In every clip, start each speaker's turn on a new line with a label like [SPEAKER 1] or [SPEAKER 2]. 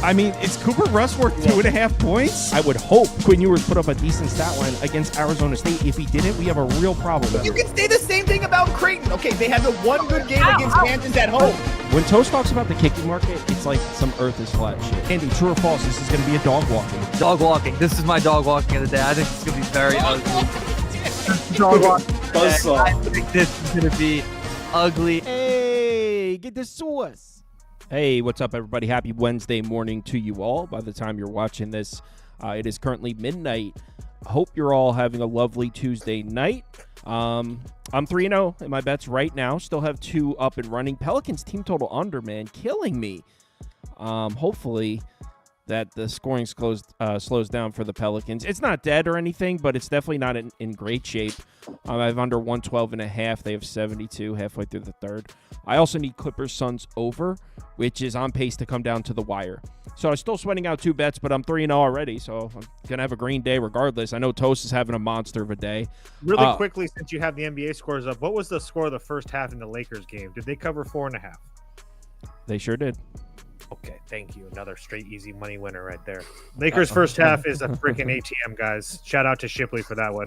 [SPEAKER 1] I mean, is Cooper Rush worth 2.5 points? I would hope Quinn Ewers put up a decent stat line against Arizona State. If he didn't, we have a real problem.
[SPEAKER 2] You can say the same thing about Creighton. Okay, they had the one good game against Kansas at home.
[SPEAKER 1] When Toast talks about the kicking market, it's like some earth is flat shit. Andy, true or false, this is going to be a dog walking.
[SPEAKER 3] Dog walking. This is my dog walking of the day. I think it's going to be very ugly. Dog walking. I think this is going to be ugly.
[SPEAKER 1] Hey, get the sauce. Hey, what's up, everybody? Happy Wednesday morning to you all. By the time you're watching this, it is currently midnight. Hope you're all having a lovely Tuesday night. I'm 3-0 in my bets right now. Still have 2 up and running. Pelicans team total under, man, killing me. Hopefully that the scoring slows down for the Pelicans. It's not dead or anything, but it's definitely not in great shape. I have under 112.5. They have 72 halfway through the third. I also need Clippers Suns over, which is on pace to come down to the wire. So I'm still sweating out 2 bets, but I'm 3-0 already, so I'm going to have a green day regardless. I know Toast is having a monster of a day.
[SPEAKER 4] Really quickly, since you have the NBA scores up, what was the score of the first half in the Lakers game? Did they cover 4.5?
[SPEAKER 1] They sure did.
[SPEAKER 4] Okay, thank you. Another straight easy money winner right there. Lakers first half is a freaking ATM, guys. Shout out to Shipley for that one.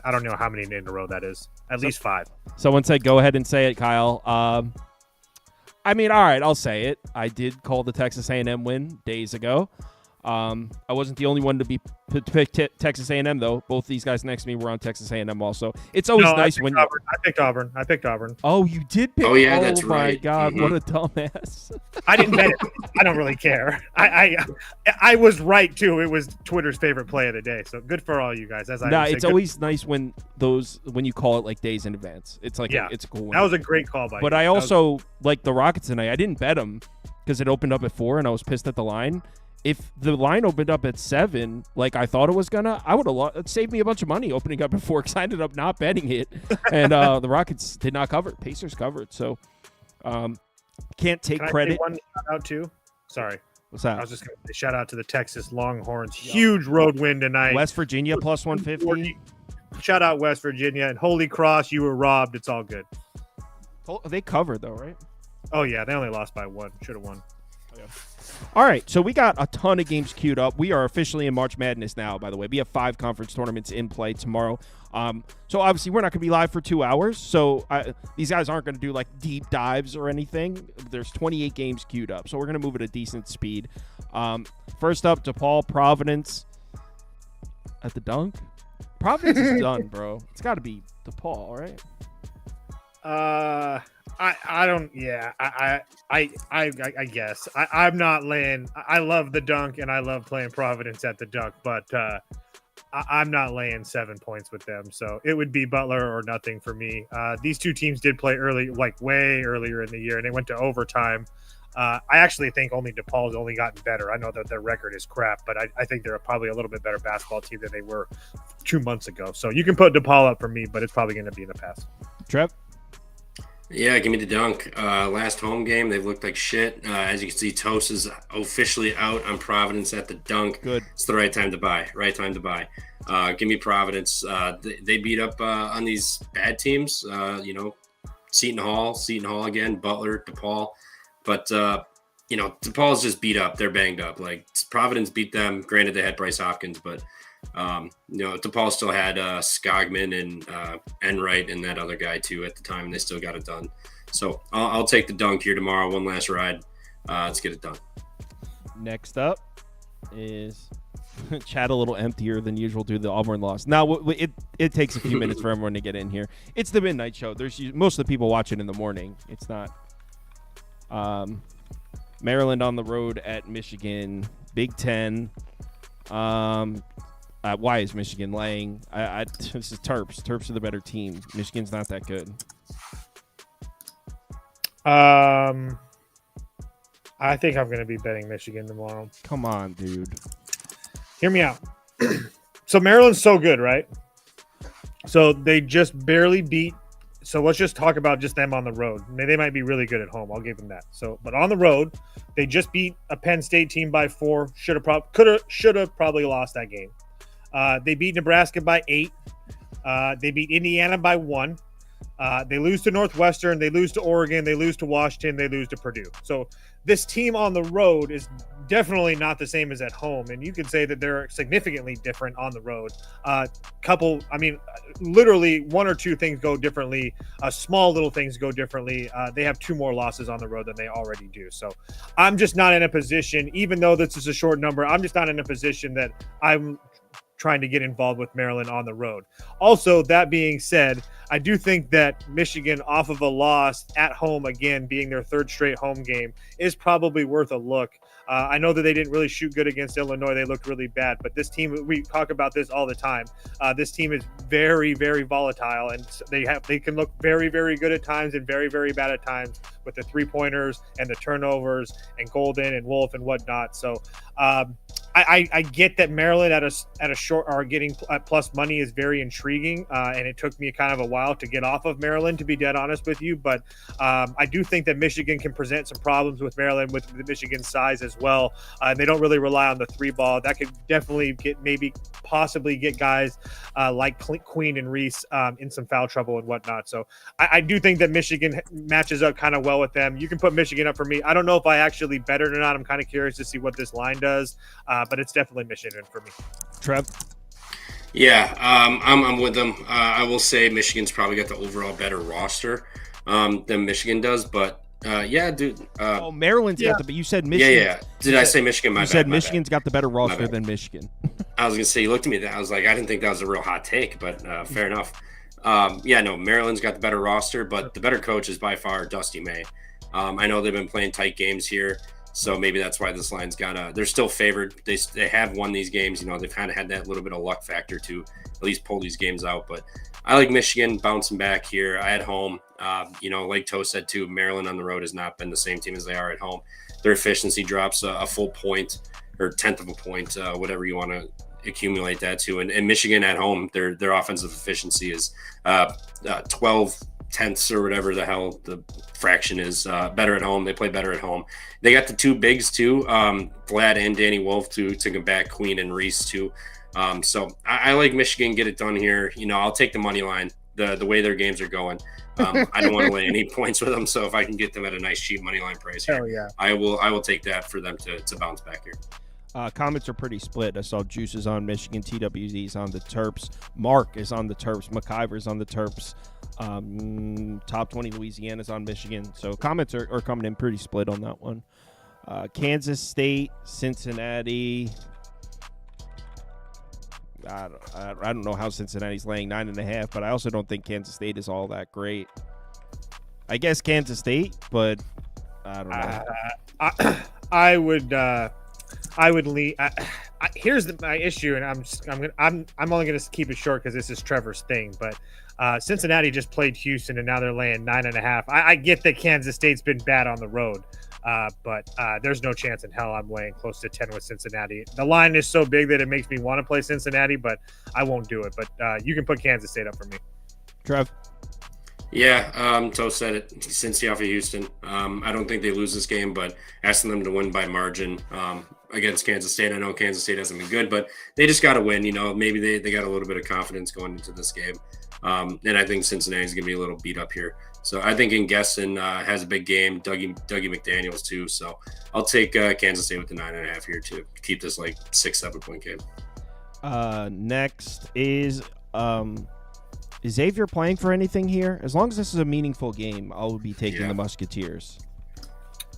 [SPEAKER 4] I don't know how many in a row that is. At least 5.
[SPEAKER 1] Someone said, go ahead and say it, Kyle. I mean, all right, I'll say it. I did call the Texas A&M win days ago. I wasn't the only one to pick Texas A&M, though. Both these guys next to me were on Texas A&M also. It's always nice when
[SPEAKER 4] I picked Auburn. I picked Auburn.
[SPEAKER 1] Oh, you did pick?
[SPEAKER 5] Oh, yeah, that's right.
[SPEAKER 1] Oh, my God, what a dumbass.
[SPEAKER 4] I didn't bet it. I don't really care. I was right, too. It was Twitter's favorite play of the day. So good for all you guys.
[SPEAKER 1] It's always nice when you call it like days in advance. It's like it's a cool one.
[SPEAKER 4] That was a great call by you.
[SPEAKER 1] But I also like the Rockets tonight. I didn't bet them because it opened up at 4 and I was pissed at the line. If the line opened up at 7, like I thought it was gonna, I would have saved me a bunch of money opening up at 4 because I ended up not betting it, and the Rockets did not cover. Pacers covered, so can't take credit.
[SPEAKER 4] Say one shout out too. Sorry,
[SPEAKER 1] what's that?
[SPEAKER 4] I was just gonna say shout out to the Texas Longhorns. Huge road win tonight.
[SPEAKER 1] West Virginia plus 150.
[SPEAKER 4] Shout out West Virginia and Holy Cross. You were robbed. It's all good.
[SPEAKER 1] They covered though, right?
[SPEAKER 4] Oh yeah, they only lost by 1. Should have won.
[SPEAKER 1] All right, so we got a ton of games queued up. We are officially in March Madness now, by the way. We have 5 conference tournaments in play tomorrow. So obviously we're not going to be live for 2 hours. So these guys aren't going to do like deep dives or anything. There's 28 games queued up, so we're going to move at a decent speed. First up, DePaul, Providence at the dunk. Providence is done, bro. It's got to be DePaul, right?
[SPEAKER 4] I don't. Yeah, I guess I'm not laying. I love the dunk and I love playing Providence at the dunk, but I'm not laying 7 points with them. So it would be Butler or nothing for me. These 2 teams did play early, like way earlier in the year, and they went to overtime. I actually think only DePaul's only gotten better. I know that their record is crap, but I think they're probably a little bit better basketball team than they were 2 months ago. So you can put DePaul up for me, but it's probably going to be in the pass.
[SPEAKER 1] Trev?
[SPEAKER 5] Yeah, give me the dunk. Last home game, they've looked like shit. As you can see, Toast is officially out on Providence at the dunk.
[SPEAKER 1] Good.
[SPEAKER 5] It's the right time to buy. Give me Providence. They beat up on these bad teams. Seton Hall again, Butler, DePaul. But, DePaul's just beat up. They're banged up. Like, Providence beat them. Granted, they had Bryce Hopkins, but DePaul still had Skogman and Enright and that other guy too at the time, and they still got it done. So I'll take the dunk here tomorrow. One last ride. Let's get it done.
[SPEAKER 1] Next up is chat a little emptier than usual due to the Auburn loss. Now it takes a few minutes for everyone to get in here. It's the midnight show. There's most of the people watching in the morning. It's not. Maryland on the road at Michigan. Big Ten. Why is Michigan laying? This is Terps. Terps are the better team. Michigan's not that good.
[SPEAKER 4] I think I'm going to be betting Michigan tomorrow.
[SPEAKER 1] Come on, dude.
[SPEAKER 4] Hear me out. So Maryland's so good, right? So they just barely beat. So let's just talk about just them on the road. They might be really good at home. I'll give them that. But on the road, they just beat a Penn State team by 4. Should have probably lost that game. They beat Nebraska by 8. They beat Indiana by 1. They lose to Northwestern. They lose to Oregon. They lose to Washington. They lose to Purdue. So this team on the road is definitely not the same as at home, and you could say that they're significantly different on the road. Literally one or two things go differently. Small little things go differently. They have 2 more losses on the road than they already do. So I'm just not in a position, even though this is a short number, I'm just not in a position that I'm trying to get involved with Maryland on the road. Also, that being said, I do think that Michigan, off of a loss at home, again, being their 3rd straight home game, is probably worth a look. I know that they didn't really shoot good against Illinois. They looked really bad, but this team, we talk about this all the time. This team is very, very volatile, and they can look very, very good at times and very, very bad at times with the 3-pointers and the turnovers and Golden and Wolf and whatnot. So I get that Maryland at a short or getting at plus money is very intriguing, and it took me kind of a while to get off of Maryland, to be dead honest with you. But I do think that Michigan can present some problems with Maryland with the Michigan size as well. And they don't really rely on the 3-ball. That could definitely possibly get guys like Queen and Reese in some foul trouble and whatnot. So I do think that Michigan matches up kind of well with them. You can put Michigan up for me. I don't know if I actually bet it or not. I'm kind of curious to see what this line does, but it's definitely Michigan for me.
[SPEAKER 1] Trev?
[SPEAKER 5] Yeah, I'm with them. I will say Michigan's probably got the overall better roster than Michigan does, but yeah, dude.
[SPEAKER 1] Maryland's got the. But you said Michigan.
[SPEAKER 5] Yeah. Did I say Michigan?
[SPEAKER 1] You said Michigan's got the better roster than Michigan.
[SPEAKER 5] I was gonna say, you looked at me. I was like, I didn't think that was a real hot take, but fair enough. Maryland's got the better roster, but the better coach is by far Dusty May. I know they've been playing tight games here, so maybe that's why this line's they're still favored. They have won these games. They've kind of had that little bit of luck factor to at least pull these games out. But I like Michigan bouncing back here at home. Like Toe said too, Maryland on the road has not been the same team as they are at home. Their efficiency drops a full point or 1/10 of a point, whatever you want to accumulate that to. And Michigan at home, their offensive efficiency is 12 tenths or whatever the hell the fraction is, better at home. They play better at home. They got the 2 bigs too, Vlad and Danny Wolf to combat Queen and Reese too. So I like Michigan, get it done here. I'll take the money line, the way their games are going. I don't want to lay any points with them, so if I can get them at a nice cheap money line price here,
[SPEAKER 4] hell yeah,
[SPEAKER 5] I will take that for them to bounce back here.
[SPEAKER 1] Comments are pretty split. I saw Juice is on Michigan, TWZ is on the Terps, Mark is on the Terps, McIver's on the Terps, Top 20 Louisiana's on Michigan. So comments are coming in pretty split on that one. Kansas State, Cincinnati. I don't know how Cincinnati's laying 9.5, but I also don't think Kansas State is all that great. I guess Kansas State, but I don't know.
[SPEAKER 4] I would lean. Here's my issue, and I'm only going to keep it short because this is Trevor's thing. But Cincinnati just played Houston, and now they're laying 9.5. I get that Kansas State's been bad on the road, but there's no chance in hell I'm laying close to 10 with Cincinnati. The line is so big that it makes me want to play Cincinnati, but I won't do it. But you can put Kansas State up for me.
[SPEAKER 1] Trev?
[SPEAKER 5] Yeah, Toe said it. Cincy off of Houston. I don't think they lose this game, but asking them to win by margin against Kansas State. I know Kansas State hasn't been good, but they just got to win. Maybe they got a little bit of confidence going into this game. And I think Cincinnati's going to be a little beat up here. So I think Gesson has a big game. Dougie McDaniels too. So I'll take Kansas State with the 9.5 here to keep this like 6-7 point game.
[SPEAKER 1] Next is Xavier playing for anything here? As long as this is a meaningful game, I'll be taking the Musketeers.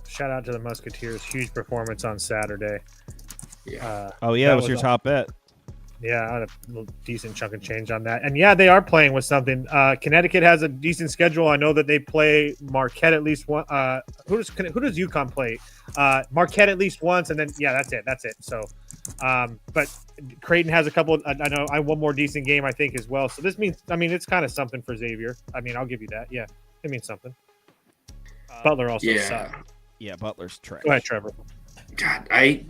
[SPEAKER 4] Shout out to the Musketeers. Huge performance on Saturday.
[SPEAKER 5] Yeah.
[SPEAKER 1] It was your top bet.
[SPEAKER 4] Yeah, I had a little decent chunk of change on that. And yeah, they are playing with something. Connecticut has a decent schedule. I know that they play Marquette at least one. Who does UConn play? Marquette at least once, and then that's it. So, but Creighton has a couple. I know one more decent game I think as well. So this means, it's kind of something for Xavier. I'll give you that. Yeah, it means something. Butler also sucked.
[SPEAKER 1] Yeah, Butler's trash.
[SPEAKER 4] Go ahead, Trevor.
[SPEAKER 5] God, I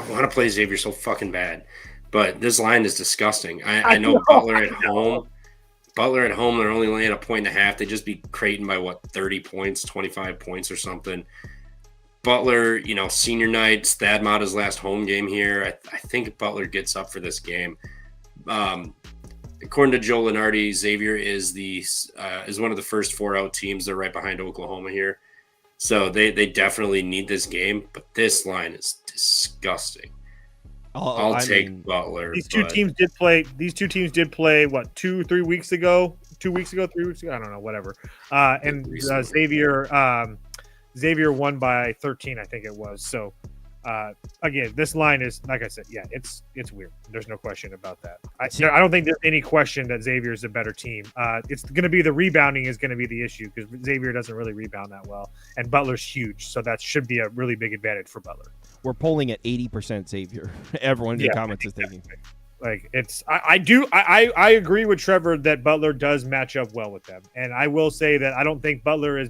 [SPEAKER 5] want to play Xavier so fucking bad, but this line is disgusting. I know Butler at home. Butler at home, they're only laying 1.5. They just beat Creighton by 30 points, 25 points or something. Butler, senior night, Thadmata's last home game here. I think Butler gets up for this game. According to Joe Lenardi, Xavier is one of the first 4 out teams. They're right behind Oklahoma here. So they definitely need this game, but this line is disgusting. I'll take Butler.
[SPEAKER 4] These two teams did play what 3 weeks ago? 2 weeks ago, 3 weeks ago? I don't know, whatever. And Xavier won by 13, I think it was. So again, this line is, like I said, yeah, it's weird. There's no question about that. I don't think there's any question that Xavier is a better team. It's going to be the rebounding is going to be the issue because Xavier doesn't really rebound that well, and Butler's huge, so that should be a really big advantage for Butler.
[SPEAKER 1] We're polling at 80% Xavier. Everyone in the comments is thinking.
[SPEAKER 4] Like I agree with Trevor that Butler does match up well with them, and I will say that I don't think Butler is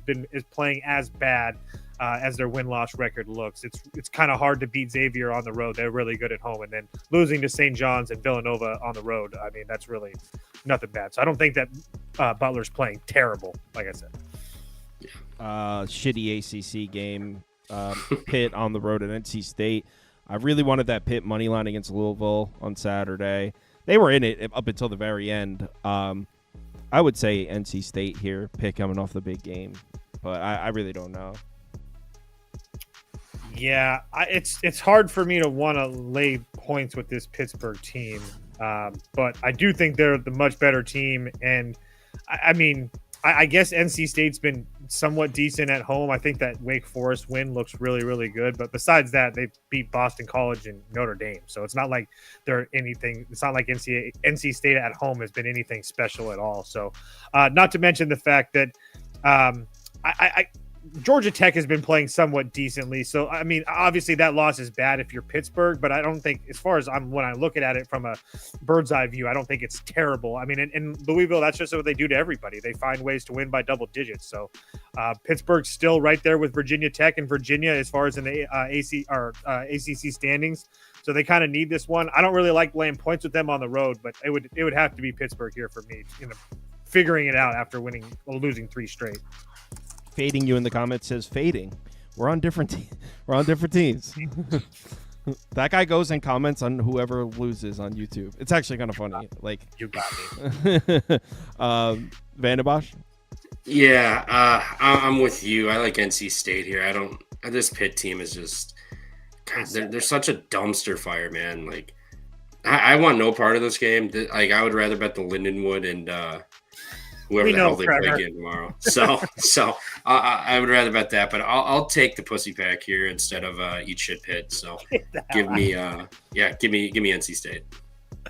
[SPEAKER 4] playing as bad as their win-loss record looks. It's kind of hard to beat Xavier on the road. They're really good at home, and then losing to St. John's and Villanova on the road, I mean, that's really nothing bad. So I don't think that Butler's playing terrible, like I said.
[SPEAKER 1] Shitty ACC game. Pitt on the road at NC State. I really wanted that Pitt money line against Louisville on Saturday. They were in it up until the very end. I would say NC State here, Pitt coming off the big game, but I really don't know.
[SPEAKER 4] Yeah, it's hard for me to want to lay points with this Pittsburgh team, but I do think they're the much better team. And I mean, I guess NC State's been somewhat decent at home. I think that Wake Forest win looks really, really good. But besides that, they beat Boston College and Notre Dame. So it's not like they're anything. It's not like NC State at home has been anything special at all. So not to mention the fact that Georgia Tech has been playing somewhat decently. So, I mean, obviously that loss is bad if you're Pittsburgh, but I don't think, as far as when I look at it from a bird's eye view, I don't think it's terrible. I mean, in Louisville, that's just what they do to everybody. They find ways to win by double digits. So, Pittsburgh's still right there with Virginia Tech and Virginia as far as in the ACC standings. So they kind of need this one. I don't really like laying points with them on the road, but it would have to be Pittsburgh here for me, figuring it out after losing 3 straight.
[SPEAKER 1] Fading you in the comments says fading. We're on different teams. That guy goes and comments on whoever loses on YouTube. It's actually kind of funny. Like,
[SPEAKER 4] you got me.
[SPEAKER 1] Vandenbosch?
[SPEAKER 5] Yeah, I'm with you. I like NC State here. This Pitt team is just, God, they're such a dumpster fire, man. Like, I want no part of this game. Like, I would rather bet the Lindenwood and whoever the hell they play again tomorrow. So I would rather bet that, but I'll take the pussy pack here instead of eat shit Pitt. So give me NC State.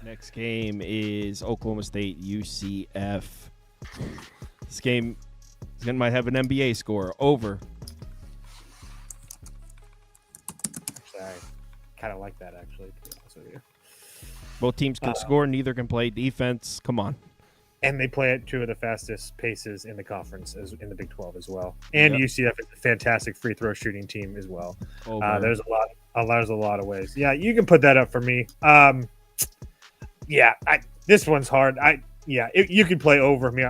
[SPEAKER 1] Next game is Oklahoma State UCF. This game might have an NBA score over.
[SPEAKER 4] I kind of like that, actually, to be honest with you.
[SPEAKER 1] Both teams can score, neither can play defense. Come on.
[SPEAKER 4] And they play at 2 of the fastest paces in the conference, in the Big 12 as well. And UCF is a fantastic free throw shooting team as well. There's a lot of ways. Yeah, you can put that up for me. This one's hard. You could play over me.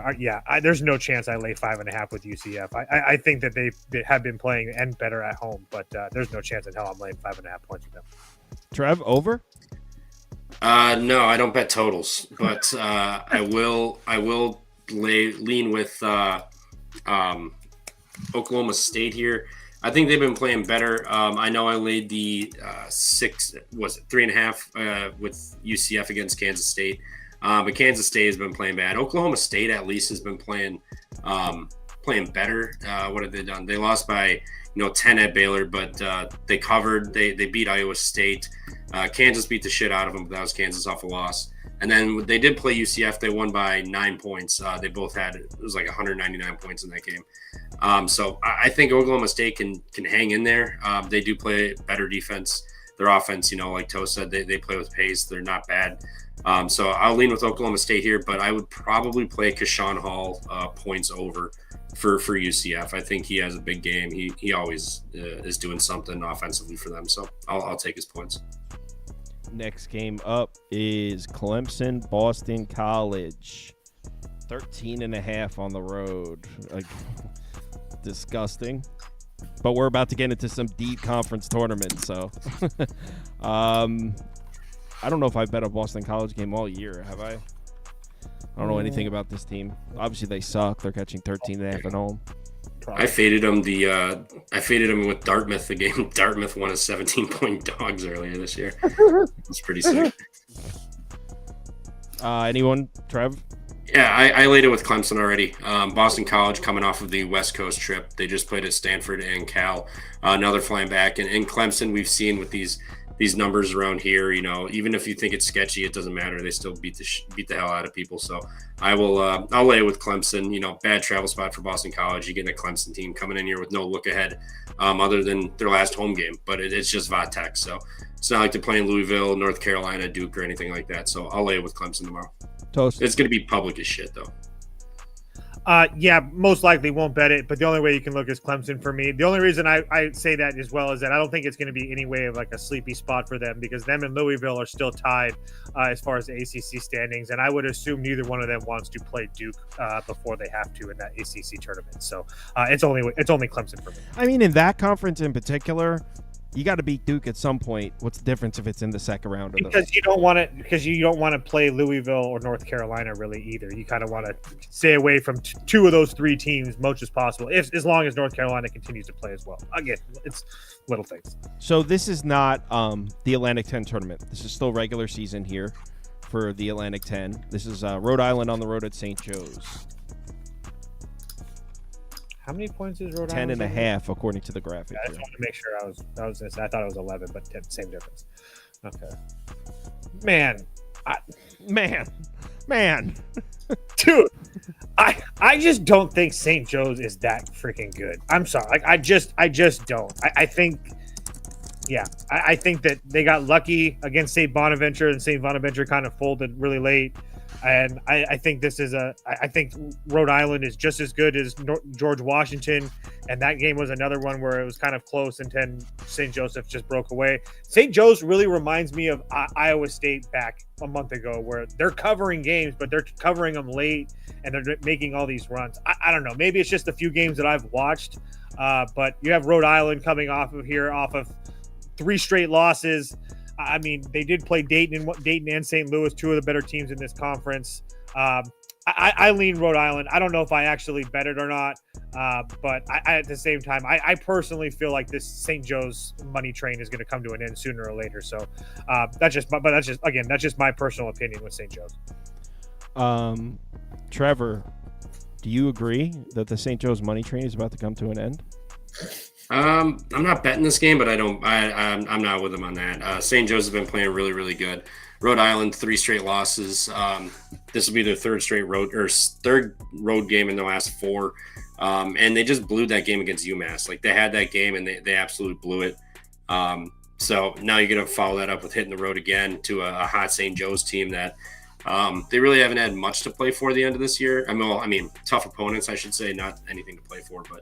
[SPEAKER 4] There's no chance I lay 5.5 with UCF. I think that they have been playing and better at home, but there's no chance in hell I'm laying 5.5 points with them.
[SPEAKER 1] Trev, over?
[SPEAKER 5] No, I don't bet totals, but I will lean with Oklahoma State here. I think they've been playing better. I know I laid the 3.5 with UCF against Kansas State, but Kansas State has been playing bad. Oklahoma State at least has been playing better. What have they done? They lost by 10 at Baylor, but they covered. They beat Iowa State. Kansas beat the shit out of them, but that was Kansas off a loss. And then they did play UCF. They won by 9 points. They both had, it was like 199 points in that game. So I think Oklahoma State can hang in there. They do play better defense. Their offense, like Toe said, they play with pace. They're not bad. So I'll lean with Oklahoma State here, but I would probably play Keshawn Hall points over for UCF. I think he has a big game. He always is doing something offensively for them. So I'll take his points.
[SPEAKER 1] Next game up is Clemson, Boston College. 13.5 on the road. Like, disgusting. But we're about to get into some deep conference tournaments, so I don't know if I bet a Boston College game all year, have I? I don't know anything about this team. Obviously, they suck. They're catching 13.5 at home.
[SPEAKER 5] I faded them. I faded them with Dartmouth. The game Dartmouth won as 17-point dogs earlier this year. It's pretty sick.
[SPEAKER 1] Anyone, Trev?
[SPEAKER 5] Yeah, I laid it with Clemson already. Boston College coming off of the West Coast trip. They just played at Stanford and Cal. Now they're flying back. And in Clemson, we've seen with these numbers around here, even if you think it's sketchy, it doesn't matter. They still beat the hell out of people. So I'll lay it with Clemson. Bad travel spot for Boston College. You get a Clemson team coming in here with no look ahead other than their last home game. But it's just Vatex. So it's not like they're playing Louisville, North Carolina, Duke, or anything like that. So I'll lay it with Clemson tomorrow.
[SPEAKER 1] Toast.
[SPEAKER 5] It's going to be public as shit, though.
[SPEAKER 4] Yeah, most likely won't bet it, but the only way you can look is Clemson for me. The only reason I say that as well is that I don't think it's going to be any way of like a sleepy spot for them, because them and Louisville are still tied as far as the ACC standings, and I would assume neither one of them wants to play Duke before they have to in that ACC tournament. So it's only Clemson for me.
[SPEAKER 1] I mean, in that conference in particular, you got to beat Duke at some point. What's the difference if it's in the second round?
[SPEAKER 4] Because you don't want to play Louisville or North Carolina really either. You kind of want to stay away from two of those three teams much as possible, as long as North Carolina continues to play as well. Again, it's little things.
[SPEAKER 1] So this is not the Atlantic 10 tournament. This is still regular season here for the Atlantic 10. This is Rhode Island on the road at St. Joe's.
[SPEAKER 4] How many points is Rhode
[SPEAKER 1] 10
[SPEAKER 4] Island?
[SPEAKER 1] 10.5 according to the graphic.
[SPEAKER 4] Yeah, I just wanted to make sure I thought it was 11, but same difference. Okay. Man. Dude, I just don't think St. Joe's is that freaking good. I'm sorry. Like, I just don't. I think I think that they got lucky against St. Bonaventure, and St. Bonaventure kind of folded really late. And I think I think Rhode Island is just as good as George Washington. And that game was another one where it was kind of close, and then St. Joseph just broke away. St. Joe's really reminds me of Iowa State back a month ago, where they're covering games, but they're covering them late, and they're making all these runs. I don't know. Maybe it's just a few games that I've watched. But you have Rhode Island coming off of 3 straight losses. I mean, they did play Dayton and St. Louis, 2 of the better teams in this conference. I lean Rhode Island. I don't know if I actually bet it or not, but I at the same time, I personally feel like this St. Joe's money train is going to come to an end sooner or later. So that's just my personal opinion with St. Joe's.
[SPEAKER 1] Trevor, do you agree that the St. Joe's money train is about to come to an end?
[SPEAKER 5] I'm not betting this game, but I'm not with them on that. St. Joe's has been playing really, really good. Rhode Island, 3 straight losses. This will be their third road game in the last 4. And they just blew that game against UMass. Like, they had that game and they absolutely blew it. So now you're going to follow that up with hitting the road again to a hot St. Joe's team that they really haven't had much to play for the end of this year. I mean, tough opponents, I should say, not anything to play for, but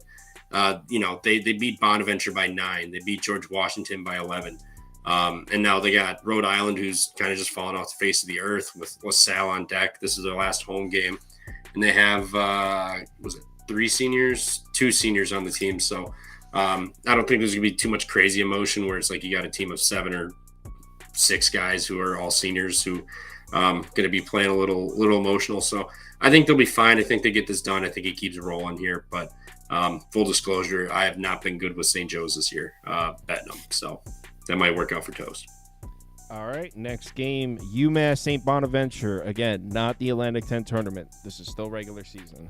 [SPEAKER 5] they beat Bonaventure by 9. They beat George Washington by 11. And now they got Rhode Island, who's kind of just fallen off the face of the earth with LaSalle on deck. This is their last home game. And they have, 2 seniors on the team. So I don't think there's going to be too much crazy emotion where it's like you got a team of 7 or 6 guys who are all seniors who going to be playing a little emotional. So I think they'll be fine. I think they get this done. I think it keeps rolling here. But full disclosure, I have not been good with St. Joe's this year, betting them. So that might work out for Toast.
[SPEAKER 1] All right, next game, UMass St. Bonaventure. Again, not the Atlantic 10 tournament. This is still regular season.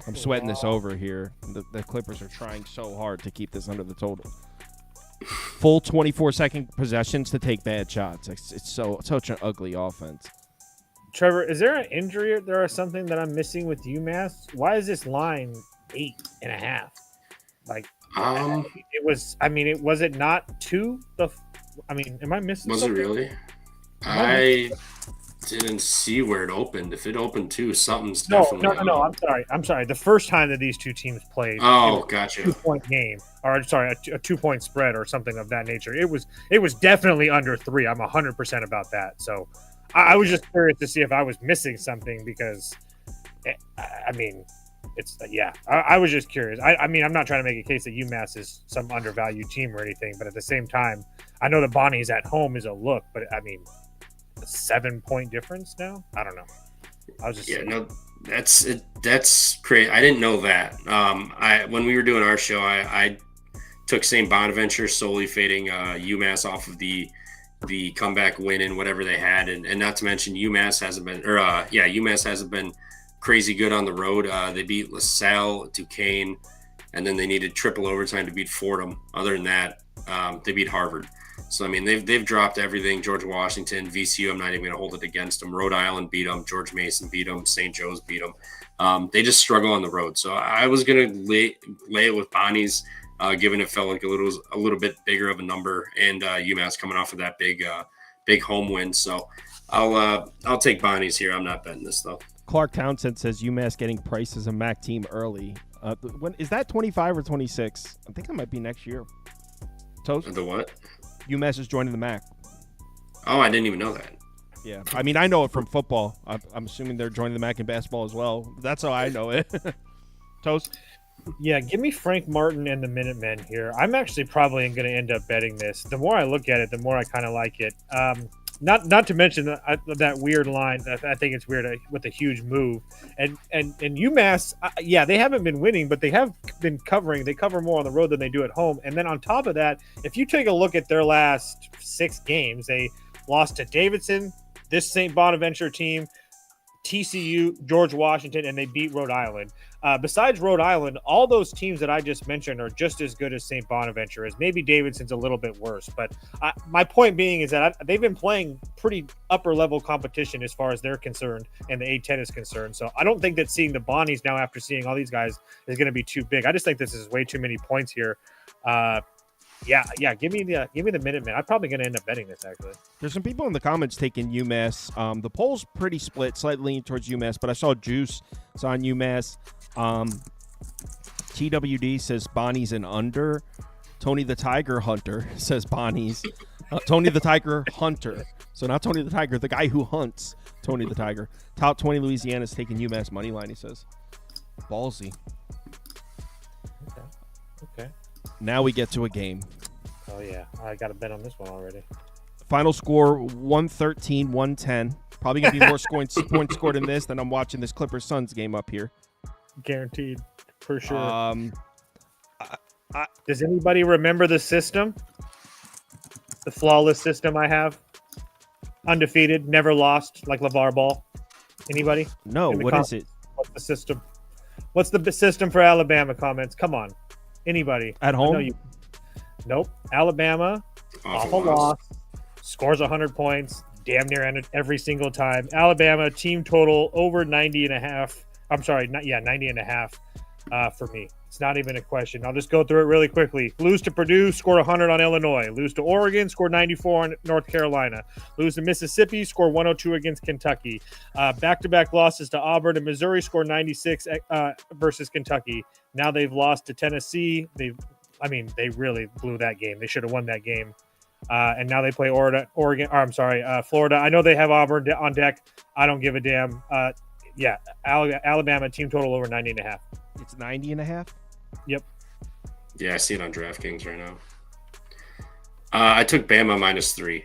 [SPEAKER 1] I'm sweating this over here. The Clippers are trying so hard to keep this under the total. Full 24-second possessions to take bad shots. It's such an ugly offense.
[SPEAKER 4] Trevor, is there an injury there or something that I'm missing with UMass? Why is this line 8.5? Like, it was. I mean, was it not 2? Am I missing?
[SPEAKER 5] Was
[SPEAKER 4] something?
[SPEAKER 5] It really? I didn't see where it opened. If it opened 2, something's definitely.
[SPEAKER 4] No. I'm sorry. The first time that these two teams played,
[SPEAKER 5] gotcha.
[SPEAKER 4] 2-point game, or sorry, a 2-point spread or something of that nature. It was definitely under 3. I'm 100% about that. So I was just curious to see if I was missing something because, I mean, it's I was just curious. I mean, I'm not trying to make a case that UMass is some undervalued team or anything, but at the same time, I know the Bonnies at home is a look, but I mean, a 7-point difference now. I don't know. I was just
[SPEAKER 5] Yeah, no, that's crazy. I didn't know that. When we were doing our show, I took St. Bonaventure solely fading UMass off of the comeback win and whatever they had, and not to mention UMass hasn't been crazy good on the road. They beat LaSalle, Duquesne, and then they needed triple overtime to beat Fordham. Other than that, they beat Harvard. So I mean, they've dropped everything. George Washington, VCU, I'm not even going to hold it against them. Rhode Island beat them. George Mason beat them. St. Joe's beat them. They just struggle on the road. So I was going to lay it with Bonnie's. Given it felt like a little bit bigger of a number, and UMass coming off of that big home win. So I'll take Bonnie's here. I'm not betting this though.
[SPEAKER 1] Clark Townsend says UMass getting priced as a MAC team early. When is that 25 or 26? I think it might be next year. Toast?
[SPEAKER 5] The what?
[SPEAKER 1] UMass is joining the MAC.
[SPEAKER 5] Oh, I didn't even know that.
[SPEAKER 1] Yeah, I mean I know it from football. I'm assuming they're joining the MAC in basketball as well. That's how I know it. Toast?
[SPEAKER 4] Yeah, give me Frank Martin and the Minutemen here. I'm actually probably going to end up betting this. The more I look at it, the more I kind of like it. Not to mention that weird line. I think it's weird with a huge move. And UMass, they haven't been winning, but they have been covering. They cover more on the road than they do at home. And then on top of that, if you take a look at their last 6 games, they lost to Davidson, this St. Bonaventure team, TCU, George Washington, and they beat Rhode Island. Besides Rhode Island, all those teams that I just mentioned are just as good as St. Bonaventure is. Maybe Davidson's a little bit worse, but my point being is that they've been playing pretty upper-level competition as far as they're concerned and the A-10 is concerned. So I don't think that seeing the Bonnies now after seeing all these guys is going to be too big. I just think this is way too many points here. Give me the Minutemen. I'm probably going to end up betting this, actually.
[SPEAKER 1] There's some people in the comments taking UMass. The poll's pretty split, slightly leaning towards UMass, but I saw Juice is on UMass. TWD says Bonnie's an under. Tony the Tiger Hunter says Bonnie's. Tony the Tiger Hunter. So not Tony the Tiger, the guy who hunts Tony the Tiger. Top 20 Louisiana's taking UMass money line, he says. Ballsy.
[SPEAKER 4] Okay.
[SPEAKER 1] Now we get to a game.
[SPEAKER 4] Oh, yeah. I got a bet on this one already.
[SPEAKER 1] Final score, 113-110. Probably going to be more points scored in this than I'm watching this Clippers-Suns game up here.
[SPEAKER 4] Guaranteed, for sure. Does anybody remember the system? The flawless system I have? Undefeated, never lost, like LeVar Ball. Anybody?
[SPEAKER 1] No, what is it?
[SPEAKER 4] What's the system? What's the system for Alabama? Comments? Come on. Anybody?
[SPEAKER 1] At home?
[SPEAKER 4] Nope. Alabama, awful loss, scores 100 points, damn near every single time. Alabama, team total over 90.5. I'm sorry, 90.5 for me. It's not even a question. I'll just go through it really quickly. Lose to Purdue, score 100 on Illinois. Lose to Oregon, score 94 on North Carolina. Lose to Mississippi, score 102 against Kentucky. Back-to-back losses to Auburn and Missouri, score 96 versus Kentucky. Now they've lost to Tennessee. They really blew that game. They should have won that game. And now they play Florida. I know they have Auburn on deck. I don't give a damn. Alabama team total over 90.5.
[SPEAKER 1] It's 90.5?
[SPEAKER 4] Yep.
[SPEAKER 5] Yeah, I see it on DraftKings right now. I took Bama -3.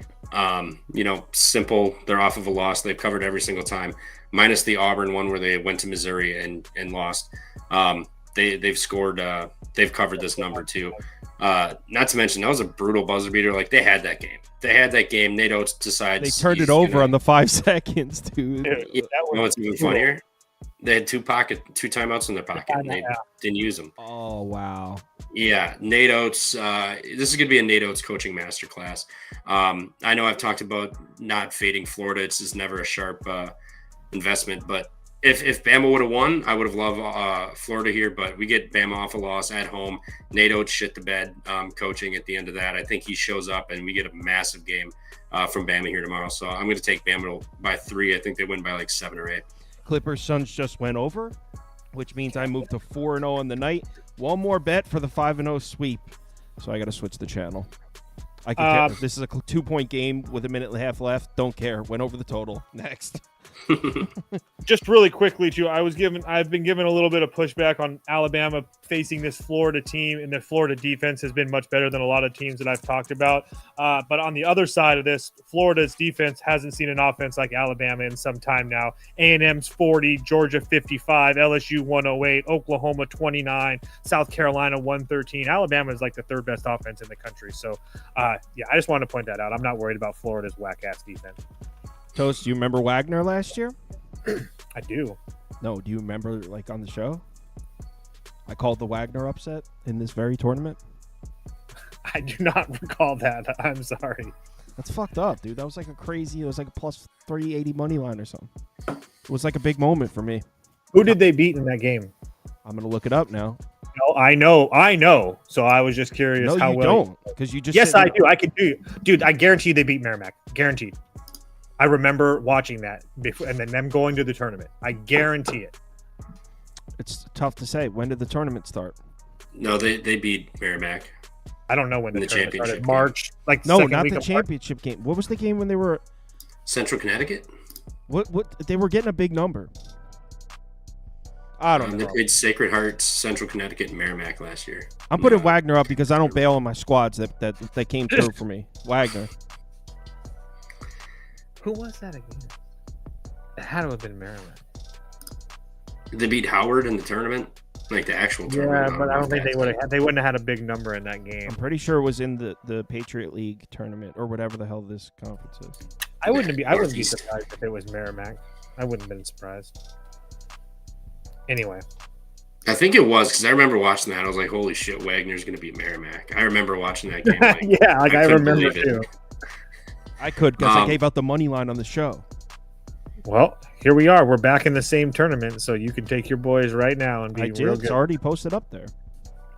[SPEAKER 5] Simple. They're off of a loss. They've covered every single time, minus the Auburn one where they went to Missouri and lost. They've scored. They've covered this number too. Not to mention that was a brutal buzzer beater. Like they had that game. Nate Oates decides
[SPEAKER 1] they turned it over on the 5 seconds, dude.
[SPEAKER 5] Yeah, what's even funnier? They had two timeouts in their pocket, and they didn't use them.
[SPEAKER 1] Oh wow!
[SPEAKER 5] Yeah, Nate Oates. This is going to be a Nate Oates coaching masterclass. I know I've talked about not fading Florida. It's just never a sharp investment. But if Bama would have won, I would have loved Florida here. But we get Bama off a loss at home. Nate Oates shit the bed coaching at the end of that. I think he shows up, and we get a massive game from Bama here tomorrow. So I'm going to take Bama by 3. I think they win by like 7 or 8.
[SPEAKER 1] Clippers Suns just went over, which means I moved to 4-0 on the night. One more bet for the 5-0 sweep. So I got to switch the channel. I can care. This is a 2-point game with a minute and a half left. Don't care. Went over the total. Next.
[SPEAKER 4] Just really quickly, too, I've been given a little bit of pushback on Alabama facing this Florida team, and the Florida defense has been much better than a lot of teams that I've talked about. But on the other side of this, Florida's defense hasn't seen an offense like Alabama in some time now. A&M's 40, Georgia 55, LSU 108, Oklahoma 29, South Carolina 113. Alabama is like the third best offense in the country. So, I just wanted to point that out. I'm not worried about Florida's whack-ass defense.
[SPEAKER 1] Toast, do you remember Wagner last year?
[SPEAKER 4] I do.
[SPEAKER 1] No, do you remember, like, on the show? I called the Wagner upset in this very tournament.
[SPEAKER 4] I do not recall that. I'm sorry.
[SPEAKER 1] That's fucked up, dude. That was like it was like a plus 380 money line or something. It was like a big moment for me.
[SPEAKER 4] Who did they beat in that game?
[SPEAKER 1] I'm going to look it up now.
[SPEAKER 4] No, I know. So I was just curious
[SPEAKER 1] No,
[SPEAKER 4] how
[SPEAKER 1] you
[SPEAKER 4] well.
[SPEAKER 1] don't, because you just
[SPEAKER 4] Yes,
[SPEAKER 1] said
[SPEAKER 4] I do. I can do. Dude, I guarantee they beat Merrimack. Guaranteed. I remember watching that before, and then them going to the tournament. I guarantee it.
[SPEAKER 1] It's tough to say. When did the tournament start?
[SPEAKER 5] No, they beat Merrimack.
[SPEAKER 4] I don't know when the tournament
[SPEAKER 5] championship
[SPEAKER 4] started.
[SPEAKER 5] game.
[SPEAKER 4] March, like
[SPEAKER 1] No,
[SPEAKER 4] second
[SPEAKER 1] not
[SPEAKER 4] week
[SPEAKER 1] the
[SPEAKER 4] of
[SPEAKER 1] championship game. What was the game when they were?
[SPEAKER 5] Central Connecticut.
[SPEAKER 1] What they were getting a big number. I don't
[SPEAKER 5] They
[SPEAKER 1] know.
[SPEAKER 5] played Sacred Hearts, Central Connecticut, and Merrimack last year.
[SPEAKER 1] I'm putting Wagner up because I don't bail on my squads that came through for me. Wagner.
[SPEAKER 4] Who was that again? It had to have been Merrimack.
[SPEAKER 5] They beat Howard in the tournament, like the actual tournament.
[SPEAKER 4] Yeah, but I don't think they would have. They wouldn't have had a big number in that game.
[SPEAKER 1] I'm pretty sure it was in the Patriot League tournament or whatever the hell this conference is.
[SPEAKER 4] I wouldn't be surprised if it was Merrimack. I wouldn't have been surprised. Anyway,
[SPEAKER 5] I think it was because I remember watching that. I was like, "Holy shit, Wagner's going to beat Merrimack." I remember watching that game. Like,
[SPEAKER 4] yeah, like I
[SPEAKER 5] couldn't
[SPEAKER 4] remember
[SPEAKER 5] believe it.
[SPEAKER 4] too.
[SPEAKER 1] I could because I gave out the money line on the show.
[SPEAKER 4] Well, here we are. We're back in the same tournament, so you can take your boys right now and be
[SPEAKER 1] I
[SPEAKER 4] real
[SPEAKER 1] did.
[SPEAKER 4] good.
[SPEAKER 1] It's already posted up there.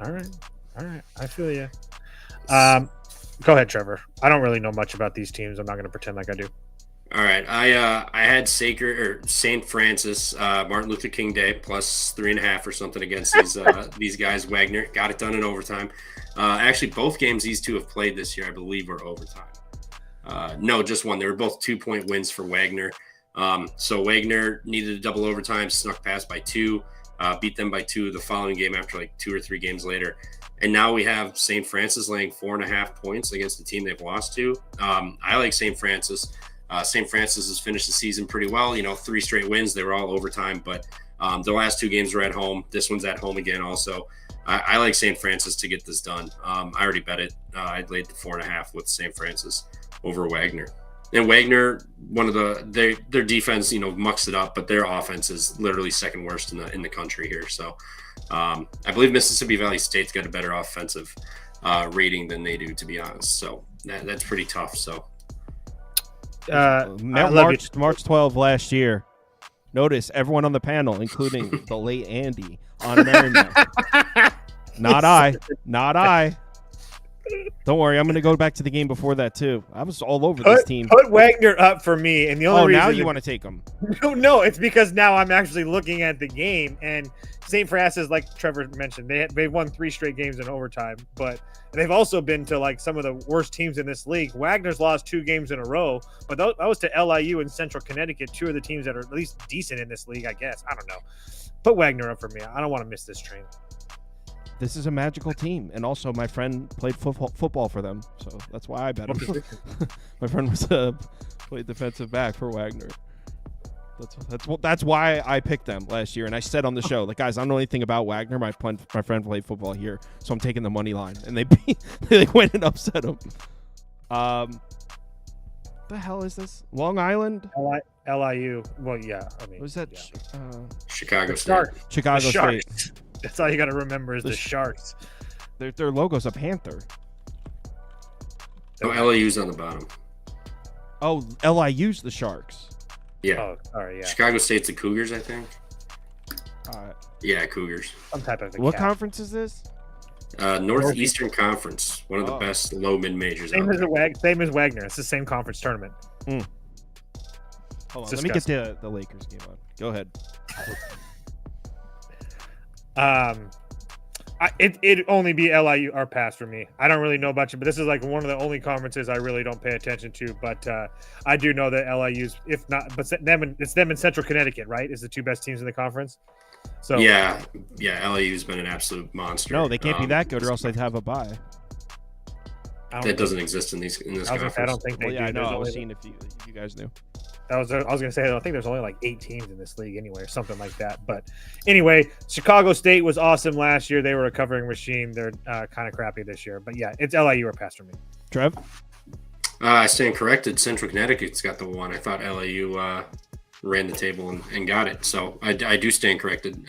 [SPEAKER 4] All right. I feel you. Go ahead, Trevor. I don't really know much about these teams. I'm not going to pretend like I do.
[SPEAKER 5] All right, I had St. Francis Martin Luther King Day plus 3.5 or something against these guys. Wagner got it done in overtime. Actually, both games these two have played this year, I believe, were overtime. No, just one. They were both 2-point wins for Wagner. So Wagner needed a double overtime, snuck past by 2, beat them by 2 the following game after like 2 or 3 games later. And now we have St. Francis laying 4.5 points against the team they've lost to. I like St. Francis. St. Francis has finished the season pretty well. 3 straight wins. They were all overtime, but the last 2 games were at home. This one's at home again also. I like St. Francis to get this done. I already bet it. I laid the 4.5 with St. Francis over Wagner. And Wagner, their defense, mucks it up, but their offense is literally second worst in the country here. So I believe Mississippi Valley State's got a better offensive rating than they do, to be honest. So that's pretty tough. So
[SPEAKER 1] March 12 last year. Notice everyone on the panel, including the late Andy, on Merrimack. Not I. Don't worry, I'm going to go back to the game before that too. I was all over this team.
[SPEAKER 4] Put Wagner up for me, and the only reason
[SPEAKER 1] now you want to take them?
[SPEAKER 4] No, it's because now I'm actually looking at the game, and St. Francis, like Trevor mentioned, they've won 3 straight games in overtime, but they've also been to like some of the worst teams in this league. Wagner's lost 2 games in a row, but that was to LIU and Central Connecticut, 2 of the teams that are at least decent in this league, I guess. I don't know. Put Wagner up for me. I don't want to miss this train.
[SPEAKER 1] This is a magical team, and also my friend played football for them, so that's why I bet him. My friend was played defensive back for Wagner. That's why I picked them last year, and I said on the show, like, guys, I don't know anything about Wagner. My friend played football here, so I'm taking the money line, and they went and upset him. The hell is this? Long Island?
[SPEAKER 4] LIU. Well, yeah. I mean,
[SPEAKER 1] was that?
[SPEAKER 4] Yeah.
[SPEAKER 5] Chicago State.
[SPEAKER 1] Chicago State.
[SPEAKER 4] That's all you got to remember is the Sharks.
[SPEAKER 1] Their logo's a panther.
[SPEAKER 5] Oh, LIU's on the bottom.
[SPEAKER 1] Oh, LIU's the Sharks.
[SPEAKER 5] Yeah.
[SPEAKER 4] Oh, sorry. Yeah.
[SPEAKER 5] Chicago State's the Cougars, I think. Yeah, Cougars.
[SPEAKER 4] Some type of.
[SPEAKER 1] What conference is this?
[SPEAKER 5] Northeastern Conference, one of the best low mid majors.
[SPEAKER 4] Same as Wagner. It's the same conference tournament.
[SPEAKER 1] Hold on, let me get the Lakers game on. Go ahead.
[SPEAKER 4] It'd only be LIU or pass for me. I don't really know about you, but this is like one of the only conferences I really don't pay attention to. But I do know that LIU's, if not, but it's them in Central Connecticut, right? Is the two best teams in the conference. So
[SPEAKER 5] yeah, LIU's been an absolute monster.
[SPEAKER 1] No, they can't be that good, or else they'd have a bye.
[SPEAKER 5] That doesn't exist in this conference.
[SPEAKER 4] I don't think they do.
[SPEAKER 1] Yeah, I know. I was
[SPEAKER 4] only,
[SPEAKER 1] seeing if you guys knew.
[SPEAKER 4] I was going to say, I think there's only like 8 teams in this league anyway, or something like that. But anyway, Chicago State was awesome last year. They were a covering machine. They're kind of crappy this year. But yeah, it's LIU or pass for me.
[SPEAKER 1] Trev?
[SPEAKER 5] I stand corrected. Central Connecticut's got the one. I thought LIU ran the table and got it. So I do stand corrected.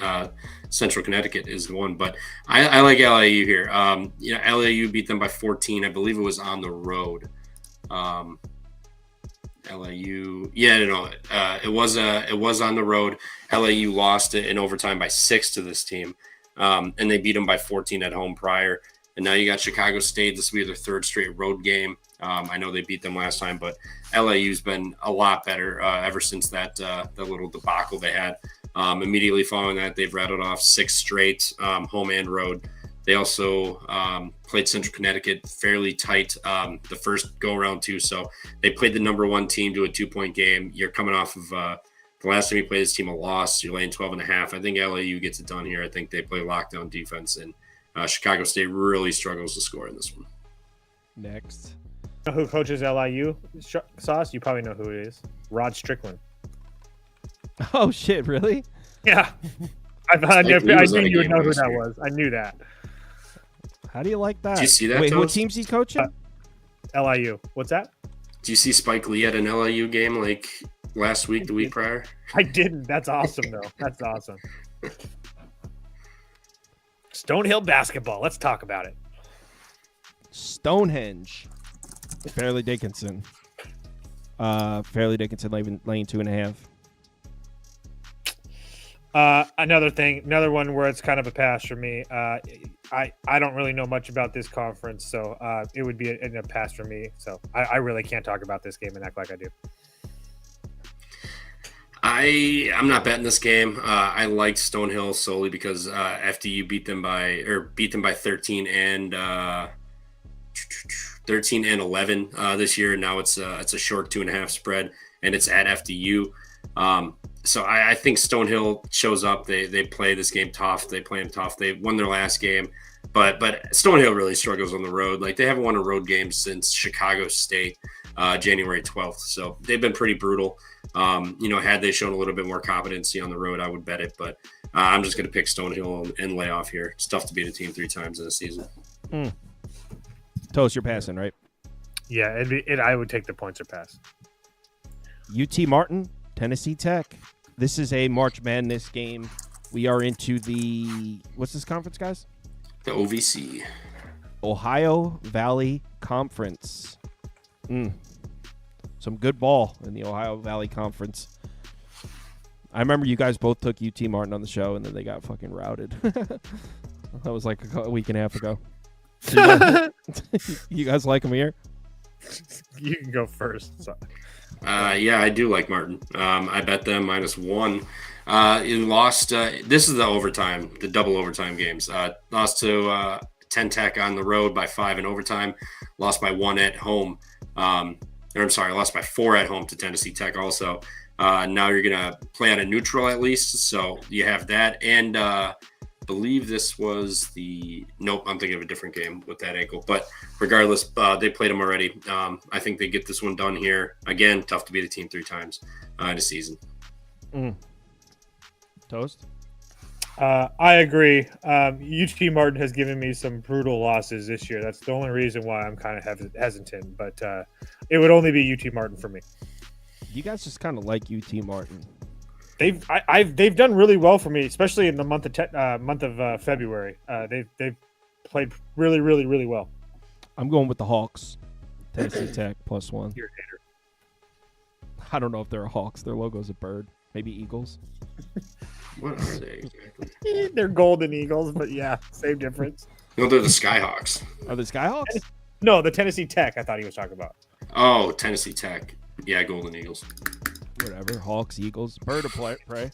[SPEAKER 5] Central Connecticut is the one. But I like LIU here. LIU beat them by 14. I believe it was on the road. LIU, it was on the road. LIU lost it in overtime by 6 to this team, and they beat them by 14 at home prior. And now you got Chicago State. This will be their 3rd straight road game. I know they beat them last time, but LIU's been a lot better ever since that little debacle they had. Immediately following that, they've rattled off 6 straight home and road. They also played Central Connecticut fairly tight the first go-around, too. So they played the number 1 team to a 2-point game. You're coming off of the last time you played this team a loss. You're laying 12.5. I think LIU gets it done here. I think they play lockdown defense, and Chicago State really struggles to score in this one.
[SPEAKER 1] Next.
[SPEAKER 4] You know who coaches LIU, Sauce? You probably know who it is. Rod Strickland.
[SPEAKER 1] Oh, shit, really?
[SPEAKER 4] Yeah. I knew you would know who that was. I knew that.
[SPEAKER 1] How do you like that?
[SPEAKER 5] Did you see that?
[SPEAKER 1] Wait,
[SPEAKER 5] Toast?
[SPEAKER 1] what team's he coaching?
[SPEAKER 4] LIU. What's that?
[SPEAKER 5] Do you see Spike Lee at an LIU game like last week, the week prior?
[SPEAKER 4] I didn't. That's awesome, though. That's awesome. Stonehill basketball. Let's talk about it.
[SPEAKER 1] Stonehenge. Fairleigh Dickinson. Fairleigh Dickinson laying 2.5.
[SPEAKER 4] Another one where it's kind of a pass for me. I don't really know much about this conference, so it would be a pass for me. So I really can't talk about this game and act like I do.
[SPEAKER 5] I'm not betting this game. I liked Stonehill solely because FDU beat them by 13 and 11 this year. Now it's a short 2.5 spread, and it's at FDU. So I think Stonehill shows up. They play this game tough. They play them tough. They won their last game, but Stonehill really struggles on the road. Like, they haven't won a road game since Chicago State, January 12th. So they've been pretty brutal. Had they shown a little bit more competency on the road, I would bet it. But I'm just going to pick Stonehill and lay off here. It's tough to beat a team 3 times in a season.
[SPEAKER 1] Toast, you're passing, right?
[SPEAKER 4] Yeah, I would take the points or pass.
[SPEAKER 1] UT Martin, Tennessee Tech. This is a March Madness game. We are into what's this conference, guys?
[SPEAKER 5] The OVC.
[SPEAKER 1] Ohio Valley Conference. Some good ball in the Ohio Valley Conference. I remember you guys both took UT Martin on the show, and then they got fucking routed. That was like a week and a half ago. You guys like them here?
[SPEAKER 4] You can go first. So.
[SPEAKER 5] Yeah, I do like Martin. I bet them -1. It lost. This is the double overtime games. Lost to 10 Tech on the road by 5 in overtime. Lost by 1 at home. Lost by 4 at home to Tennessee Tech also. Now you're going to play on a neutral at least. So you have that. And believe this was nope, I'm thinking of a different game with that ankle. But regardless, they played them already. I think they get this one done here. Again, tough to beat a team 3 times in a season.
[SPEAKER 1] Toast?
[SPEAKER 4] I agree. UT Martin has given me some brutal losses this year. That's the only reason why I'm kind of hesitant. But it would only be UT Martin for me.
[SPEAKER 1] You guys just kind of like UT Martin.
[SPEAKER 4] They've done really well for me, especially in the month of February. They've played really, really, really well.
[SPEAKER 1] I'm going with the Hawks. Tennessee Tech +1.
[SPEAKER 4] You're a hater.
[SPEAKER 1] I don't know if they're a Hawks. Their logo's a bird. Maybe Eagles.
[SPEAKER 5] What are they exactly?
[SPEAKER 4] They're Golden Eagles, but yeah, same difference.
[SPEAKER 5] No, they're the Skyhawks.
[SPEAKER 1] Are they Skyhawks?
[SPEAKER 4] No, the Tennessee Tech. I thought he was talking about.
[SPEAKER 5] Oh, Tennessee Tech. Yeah, Golden Eagles.
[SPEAKER 1] Whatever. Hawks, Eagles, bird of prey.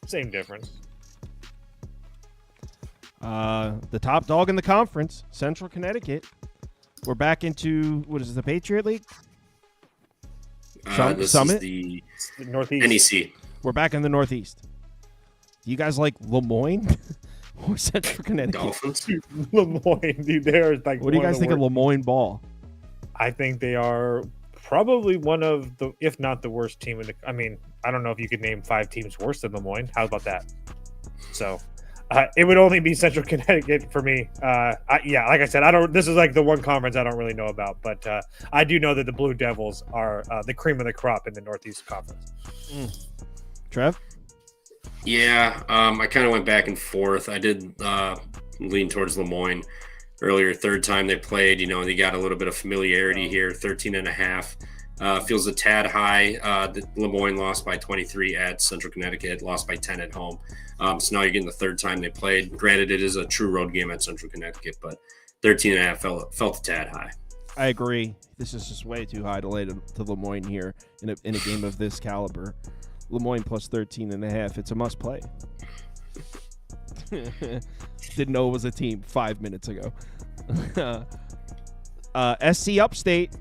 [SPEAKER 4] Same difference.
[SPEAKER 1] The top dog in the conference, Central Connecticut. We're back into, what is it, the Patriot League?
[SPEAKER 5] This
[SPEAKER 1] Summit?
[SPEAKER 5] is the
[SPEAKER 4] Northeast.
[SPEAKER 5] NEC.
[SPEAKER 1] We're back in the Northeast. Do you guys like Lemoyne or Central Connecticut?
[SPEAKER 5] Dolphins.
[SPEAKER 4] Lemoyne, dude, they're like.
[SPEAKER 1] What do you guys think of Lemoyne ball?
[SPEAKER 4] I think they are probably one of the, if not the worst team in the. I mean, I don't know if you could name 5 teams worse than Lemoyne. How about that? So, it would only be Central Connecticut for me. Yeah, like I said, I don't. This is like the one conference I don't really know about, but I do know that the Blue Devils are the cream of the crop in the Northeast Conference.
[SPEAKER 1] Trev?
[SPEAKER 5] Yeah, I kind of went back and forth. I did lean towards Lemoyne earlier. Third time they played, they got a little bit of familiarity here. 13.5 feels a tad high. Lemoyne lost by 23 at Central Connecticut, lost by 10 at home. So now you're getting the third time they played. Granted, it is a true road game at Central Connecticut, but 13.5 felt a tad high.
[SPEAKER 1] I agree. This is just way too high to lay to Lemoyne here in a game of this caliber. Lemoyne plus 13.5. It's a must play. Didn't know it was a team 5 minutes ago. SC Upstate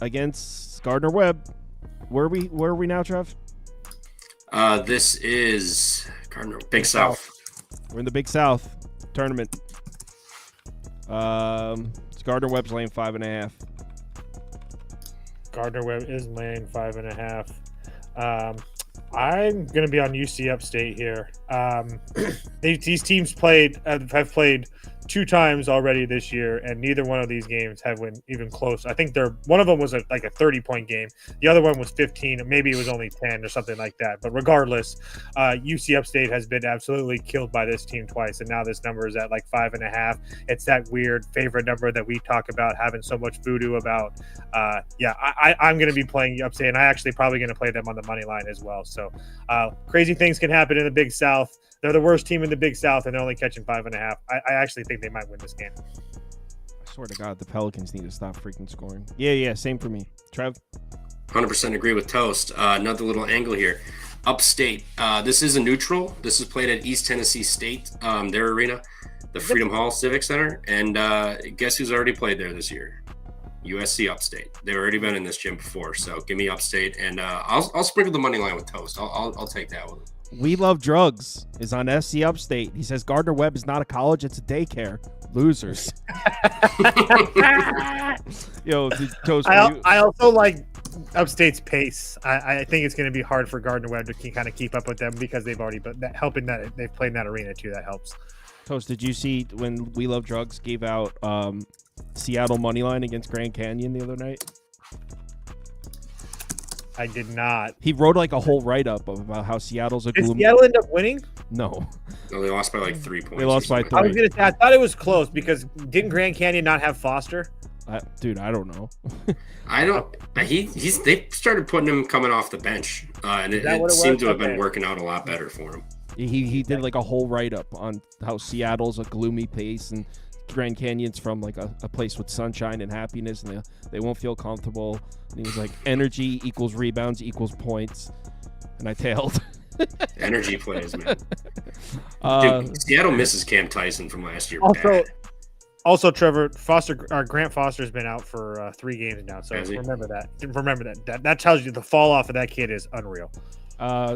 [SPEAKER 1] against Gardner Webb. Where are we now, Trev?
[SPEAKER 5] This is Gardner Big South.
[SPEAKER 1] We're in the Big South tournament. It's Gardner Webb's laying 5.5.
[SPEAKER 4] Gardner Webb is laying 5.5. I'm going to be on UC Upstate here. These teams have played 2 times already this year, and neither one of these games have been even close. I think one of them was like a 30-point game. The other one was 15, maybe it was only 10 or something like that. But regardless, UC Upstate has been absolutely killed by this team twice, and now this number is at like 5.5. It's that weird favorite number that we talk about having so much voodoo about. I'm going to be playing Upstate, and I actually probably going to play them on the money line as well. So crazy things can happen in the Big South. They're the worst team in the Big South, and they're only catching 5.5. I actually think they might win this game.
[SPEAKER 1] I swear to God, the Pelicans need to stop freaking scoring. Yeah, same for me. Trev?
[SPEAKER 5] 100% agree with Toast. Another little angle here. Upstate. This is a neutral. This is played at East Tennessee State, their arena, the Freedom Hall Civic Center. And guess who's already played there this year? USC Upstate. They've already been in this gym before. So give me Upstate, and I'll sprinkle the money line with Toast. I'll take that one.
[SPEAKER 1] We Love Drugs is on SC Upstate. He says Gardner Webb is not a college, it's a daycare. Losers. Yo, Toast.
[SPEAKER 4] I also like Upstate's pace. I think it's going to be hard for Gardner Webb to kind of keep up with them because they've already been helping that they've played in that arena too. That helps.
[SPEAKER 1] Toast, did you see when We Love Drugs gave out Seattle money line against Grand Canyon the other night?
[SPEAKER 4] I did not.
[SPEAKER 1] He wrote like a whole write-up about how Seattle's a
[SPEAKER 4] Did
[SPEAKER 1] gloomy.
[SPEAKER 4] Seattle end up winning?
[SPEAKER 1] No,
[SPEAKER 5] they lost by like 3 points.
[SPEAKER 1] They lost by 3.
[SPEAKER 4] I was gonna say I thought it was close because didn't Grand Canyon not have Foster?
[SPEAKER 1] Dude, I don't know.
[SPEAKER 5] I don't. They started putting him coming off the bench, and it seemed to have been working out a lot better for him.
[SPEAKER 1] He did like a whole write-up on how Seattle's a gloomy place and Grand Canyon's from like a place with sunshine and happiness, and they won't feel comfortable. And he was like, energy equals rebounds equals points, and I tailed.
[SPEAKER 5] Energy plays, man. Dude, Seattle misses Cam Tyson from last year.
[SPEAKER 4] Also, Trevor Grant Foster's been out for 3 games now, so remember that. That tells you the fall off of that kid is unreal.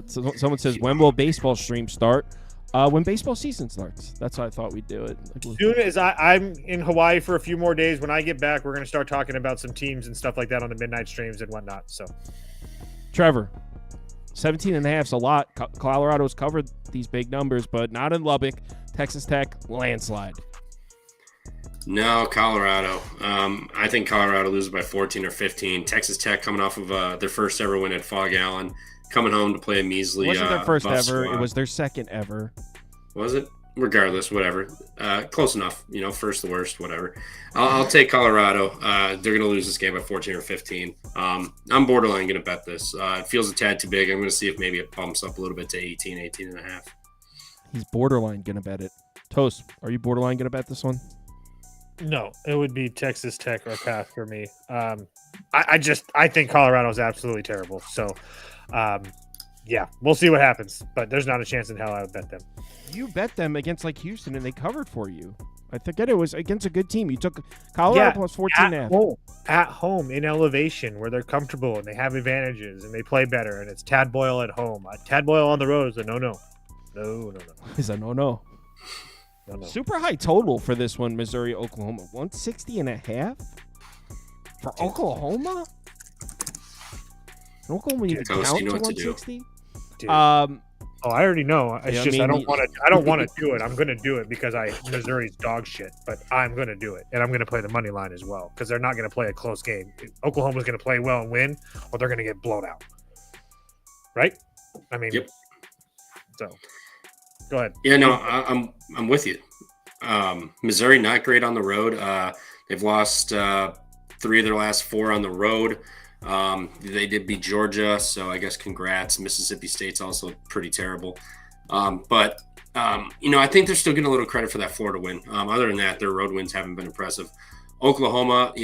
[SPEAKER 1] So someone says, when will baseball stream start? When baseball season starts. That's how I thought we'd do it.
[SPEAKER 4] As soon as I'm in Hawaii for a few more days, when I get back, we're going to start talking about some teams and stuff like that on the midnight streams and whatnot. So,
[SPEAKER 1] Trevor, 17.5 is a lot. Colorado's covered these big numbers, but not in Lubbock. Texas Tech, landslide.
[SPEAKER 5] No, Colorado. I think Colorado loses by 14 or 15. Texas Tech coming off of their first ever win at Fog Allen. Coming home to play a measly.
[SPEAKER 1] It wasn't their first ever.
[SPEAKER 5] Squad.
[SPEAKER 1] It was their second ever.
[SPEAKER 5] Was it? Regardless, whatever. Close enough. First the worst, whatever. I'll take Colorado. They're going to lose this game by 14 or 15. I'm borderline going to bet this. It feels a tad too big. I'm going to see if maybe it bumps up a little bit to 18.5.
[SPEAKER 1] He's borderline going to bet it. Toast, are you borderline going to bet this one?
[SPEAKER 4] No, it would be Texas Tech or pass for me. I think Colorado is absolutely terrible. So, Yeah, we'll see what happens, but there's not a chance in hell I would bet them.
[SPEAKER 1] You bet them against like Houston, and they covered for you. I forget it was against a good team. You took Colorado plus 14.5.
[SPEAKER 4] At home in elevation where they're comfortable and they have advantages and they play better, and it's Tad Boyle at home. Tad Boyle on the road is a no.
[SPEAKER 1] Is a no. Super high total for this one, Missouri, Oklahoma. 160.5 for Oklahoma? Oklahoma even count to 160?
[SPEAKER 4] I already know. It's just I don't want to do it. I'm going to do it because Missouri's dog shit, but I'm going to do it, and I'm going to play the money line as well because they're not going to play a close game. Oklahoma's going to play well and win, or they're going to get blown out. Right? I mean,
[SPEAKER 5] yep.
[SPEAKER 4] So go ahead.
[SPEAKER 5] Yeah, no, I'm with you. Missouri not great on the road. They've lost 3 of their last 4 on the road. They did beat Georgia, so I guess congrats. Mississippi State's also pretty terrible. But I think they're still getting a little credit for that Florida win. Other than that, their road wins haven't been impressive. Oklahoma,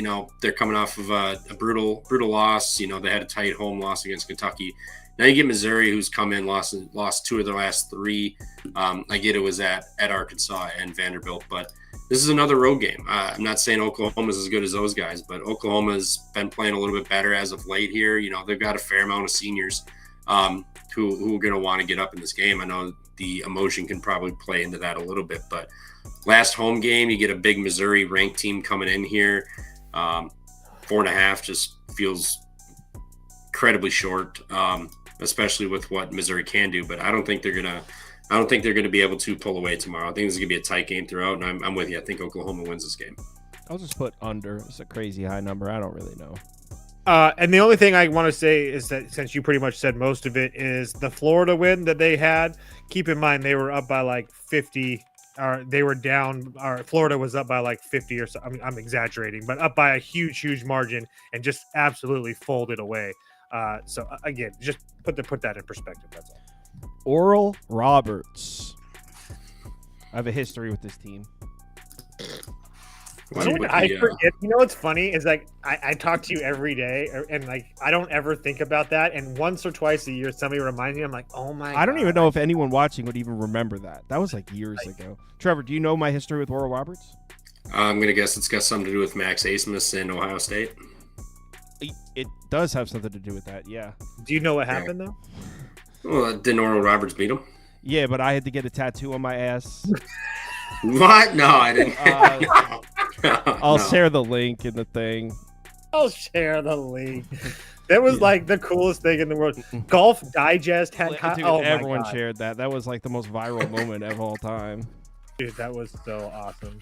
[SPEAKER 5] they're coming off of a brutal loss. They had a tight home loss against Kentucky. Now you get Missouri, who's come in, lost 2 of their last 3. I get it was at Arkansas and Vanderbilt, but this is another road game. I'm not saying Oklahoma's as good as those guys, but Oklahoma's been playing a little bit better as of late here. They've got a fair amount of seniors who are going to want to get up in this game. I know the emotion can probably play into that a little bit, but last home game, you get a big Missouri ranked team coming in here. 4.5 just feels incredibly short, especially with what Missouri can do. But I don't think they're gonna be able to pull away tomorrow. I think this is gonna be a tight game throughout, and I'm with you. I think Oklahoma wins this game.
[SPEAKER 1] I'll just put under. It's a crazy high number. I don't really know.
[SPEAKER 4] And the only thing I want to say is that since you pretty much said most of it, is the Florida win that they had. Keep in mind they were up by like 50, or they were down. Or Florida was up by like 50 or so. I mean, I'm exaggerating, but up by a huge margin and just absolutely folded away. So again, just put that in perspective. That's all.
[SPEAKER 1] Oral Roberts. I have a history with this team.
[SPEAKER 4] I forget. What's funny is like I talk to you every day, and like I don't ever think about that. And once or twice a year, somebody reminds me. I'm like, oh my!
[SPEAKER 1] I don't even know if anyone watching would even remember that. That was like years ago. Trevor, do you know my history with Oral Roberts?
[SPEAKER 5] I'm gonna guess it's got something to do with Max Asmus in Ohio State.
[SPEAKER 1] It does have something to do with that. Yeah.
[SPEAKER 4] Do you know what happened though?
[SPEAKER 5] Well, didn't Oral Roberts beat him?
[SPEAKER 1] Yeah, but I had to get a tattoo on my ass.
[SPEAKER 5] What? No, I didn't.
[SPEAKER 1] I'll share the link in the thing.
[SPEAKER 4] I'll share the link. That was like the coolest thing in the world. Golf Digest had
[SPEAKER 1] everyone shared that. That was like the most viral moment of all time.
[SPEAKER 4] Dude, that was so awesome.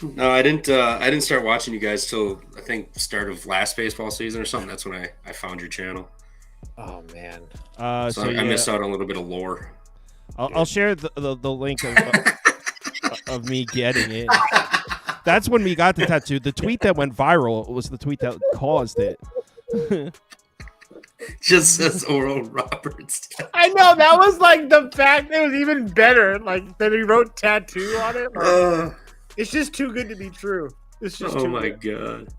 [SPEAKER 5] No, I didn't start watching you guys till I think start of last baseball season or something. That's when I found your channel.
[SPEAKER 4] Oh man.
[SPEAKER 5] So I missed out on a little bit of lore.
[SPEAKER 1] I'll share the link of me getting it. That's when we got the tattoo. The tweet that went viral was the tweet that caused it.
[SPEAKER 5] Just says Oral Roberts.
[SPEAKER 4] I know, that was like the fact. It was even better. Like that he wrote tattoo on it. Like, it's just too good to be true. It's just.
[SPEAKER 5] Oh my god.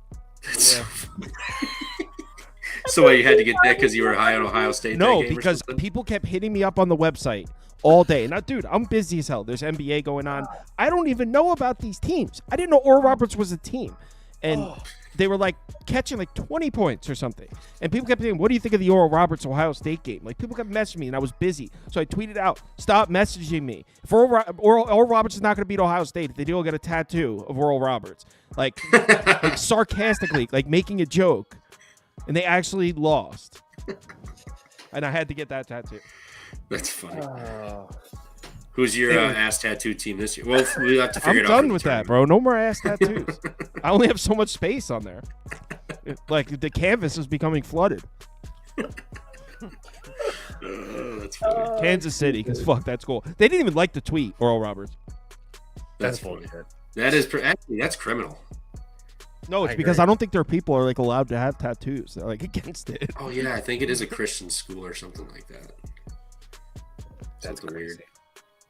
[SPEAKER 5] That's so funny. So you had to get that because you were high on Ohio State?
[SPEAKER 1] No, because people kept hitting me up on the website all day. Now, dude, I'm busy as hell. There's NBA going on. I don't even know about these teams. I didn't know Oral Roberts was a team. And they were like catching like 20 points or something. And people kept saying, what do you think of the Oral Roberts Ohio State game? Like people kept messaging me and I was busy. So I tweeted out, stop messaging me. If Oral Roberts is not going to beat Ohio State, they do get a tattoo of Oral Roberts. Like sarcastically, like making a joke. And they actually lost. And I had to get that tattoo.
[SPEAKER 5] That's funny. Who's your ass tattoo team this year? Well, we have to figure it out.
[SPEAKER 1] I'm done with that, bro. No more ass tattoos. I only have so much space on there. Like the canvas is becoming flooded.
[SPEAKER 5] That's funny.
[SPEAKER 1] Kansas City, because fuck, that's cool. They didn't even like the tweet, Oral Roberts.
[SPEAKER 5] That's funny. That is actually that's criminal.
[SPEAKER 1] No, it's because I don't think their people are like allowed to have tattoos. They're like against it.
[SPEAKER 5] Oh yeah, I think it is a Christian school or something like that.
[SPEAKER 4] That's crazy. Weird.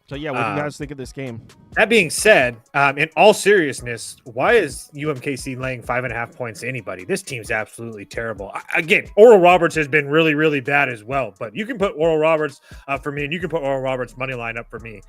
[SPEAKER 1] So, yeah, what do you guys think of this game?
[SPEAKER 4] That being said, in all seriousness, why is UMKC laying 5.5 points to anybody? This team's absolutely terrible. Again, Oral Roberts has been really, really bad as well. But you can put Oral Roberts for me, and you can put Oral Roberts money line up for me.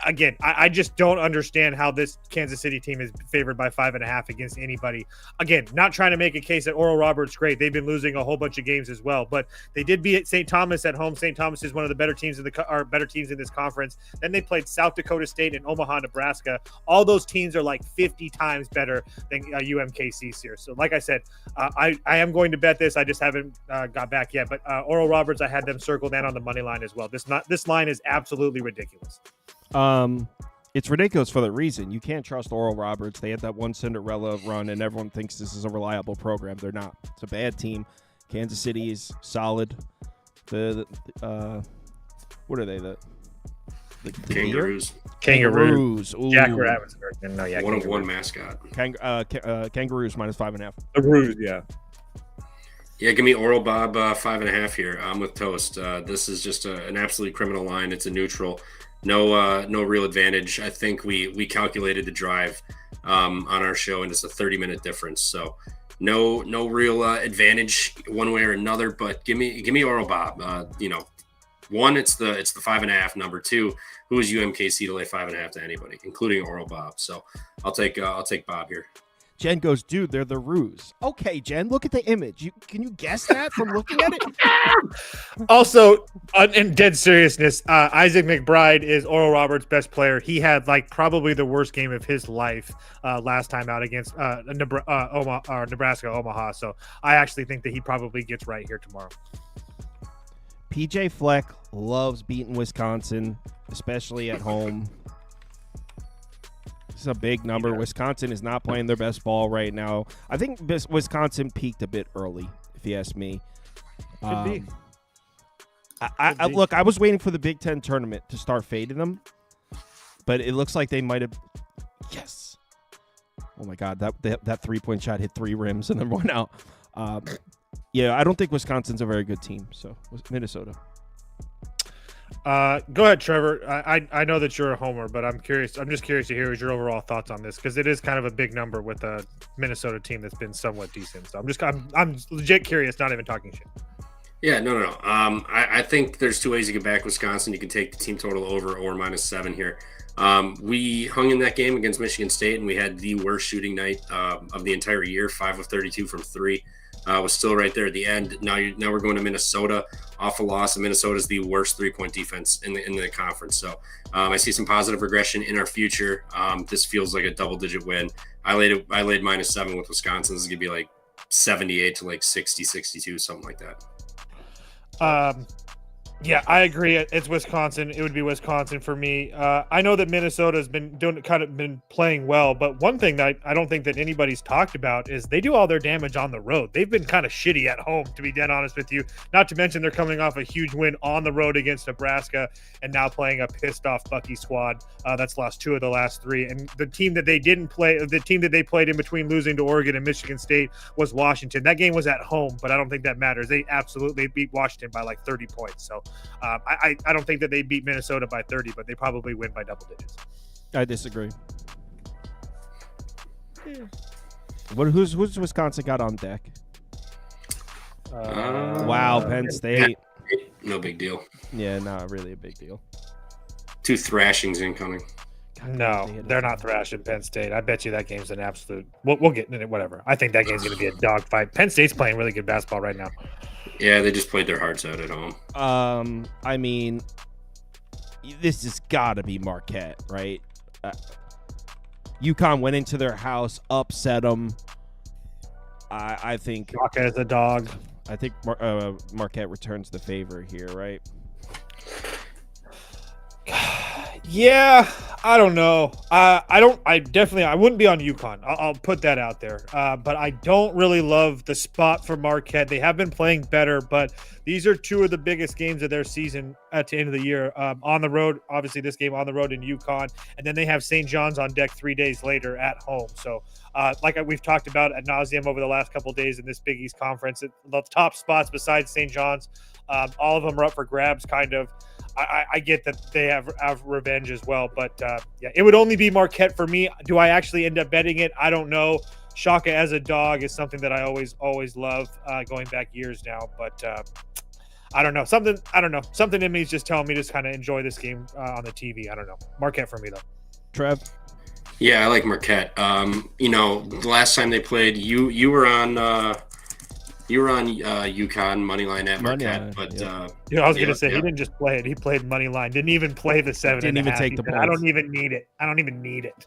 [SPEAKER 4] Again, I just don't understand how this Kansas City team is favored by 5.5 against anybody. Again, not trying to make a case that Oral Roberts great. They've been losing a whole bunch of games as well, but they did beat St. Thomas at home. St. Thomas is one of the better teams in this conference. Then they played South Dakota State and Omaha, Nebraska. All those teams are like 50 times better than UMKC's here. So, like I said, I am going to bet this. I just haven't got back yet. But Oral Roberts, I had them circled in on the money line as well. This line is absolutely ridiculous.
[SPEAKER 1] It's ridiculous for the reason. You can't trust Oral Roberts. They had that one Cinderella run, and everyone thinks this is a reliable program. They're not. It's a bad team. Kansas City is solid. What are they? The
[SPEAKER 5] Kangaroos.
[SPEAKER 1] Kangaroos. Ooh.
[SPEAKER 4] Jack Ravensburg. No, yeah,
[SPEAKER 5] One of one mascot.
[SPEAKER 1] Kangaroos minus 5.5.
[SPEAKER 4] The Roos, yeah.
[SPEAKER 5] Yeah, give me Oral Bob 5.5 here. I'm with Toast. This is just an absolutely criminal line. It's a neutral. No real advantage. I think we calculated the drive on our show, and it's a 30-minute difference. So no real advantage one way or another. But give me Oral Bob. One, it's the 5.5. Number two, who is UMKC to lay 5.5 to anybody, including Oral Bob? So I'll take Bob here.
[SPEAKER 1] Jen goes, dude, they're the Roos. Okay, Jen, look at the image. Can you guess that from looking at it?
[SPEAKER 4] Also, in dead seriousness, Isaac McBride is Oral Roberts' best player. He had probably the worst game of his life last time out against Nebraska Omaha. So I actually think that he probably gets right here tomorrow.
[SPEAKER 1] PJ Fleck loves beating Wisconsin, especially at home. This is a big number. Wisconsin is not playing their best ball right now. I think Wisconsin peaked a bit early, if you ask me.
[SPEAKER 4] Could be.
[SPEAKER 1] Look, I was waiting for the Big Ten tournament to start fading them, but it looks like they might have. Yes. Oh my God, that 3-point shot hit 3 rims and then went out. Yeah, I don't think Wisconsin's a very good team. So Minnesota.
[SPEAKER 4] Go ahead, Trevor. I know that you're a homer, but I'm curious. I'm just curious to hear your overall thoughts on this because it is kind of a big number with a Minnesota team that's been somewhat decent. So I'm legit curious. Not even talking shit.
[SPEAKER 5] Yeah, no. I think there's 2 ways you can back Wisconsin. You can take the team total over or -7 here. We hung in that game against Michigan State, and we had the worst shooting night of the entire year, 5 of 32 from 3. Was still right there at the end. Now we're going to Minnesota off a loss, and Minnesota's the worst 3-point defense in the conference. So I see some positive regression in our future. This feels like a double-digit win. I laid -7 with Wisconsin. This is gonna be like 78 to 60, 62, something like that.
[SPEAKER 4] Yeah, I agree. It's Wisconsin. It would be Wisconsin for me. I know that Minnesota's been been playing well, but one thing that I don't think that anybody's talked about is they do all their damage on the road. They've been kind of shitty at home, to be dead honest with you. Not to mention they're coming off a huge win on the road against Nebraska and now playing a pissed off Bucky squad that's lost 2 of the last 3. And the team that they didn't play, the team that they played in between losing to Oregon and Michigan State was Washington. That game was at home, but I don't think that matters. They absolutely beat Washington by 30 points. So I don't think that they beat Minnesota by 30, but they probably win by double digits.
[SPEAKER 1] I disagree. Who's Wisconsin got on deck? Wow, Penn State.
[SPEAKER 5] No big deal.
[SPEAKER 1] Yeah, not really a big deal.
[SPEAKER 5] 2 thrashings incoming.
[SPEAKER 4] No, they're not thrashing Penn State. I bet you that game's an absolute. We'll get in it. Whatever. I think that game's going to be a dogfight. Penn State's playing really good basketball right now.
[SPEAKER 5] Yeah, they just played their hearts out at home.
[SPEAKER 1] I mean, this has got to be Marquette, right? UConn went into their house, upset them. I think
[SPEAKER 4] Marquette is a dog.
[SPEAKER 1] I think Marquette returns the favor here, right?
[SPEAKER 4] Yeah, I don't know. I wouldn't be on UConn. I'll put that out there. But I don't really love the spot for Marquette. They have been playing better, but these are 2 of the biggest games of their season at the end of the year. On the road, obviously this game on the road in UConn, and then they have St. John's on deck 3 days later at home. So we've talked about ad nauseum over the last couple of days in this Big East conference, the top spots besides St. John's, all of them are up for grabs kind of. I get that they have revenge as well, but yeah, it would only be Marquette for me. Do I actually end up betting it? I don't know. Shaka as a dog is something that I always love, going back years now, but I don't know. Something in me is just telling me to kind of enjoy this game on the TV. I don't know. Marquette for me though.
[SPEAKER 1] Trev?
[SPEAKER 5] Yeah, I like Marquette. The last time they played, you were on UConn money line at Marquette, but
[SPEAKER 4] I was gonna say he didn't just play it; he played money line. Didn't even play the 7.5.
[SPEAKER 1] Didn't even take the points.
[SPEAKER 4] I don't even need it.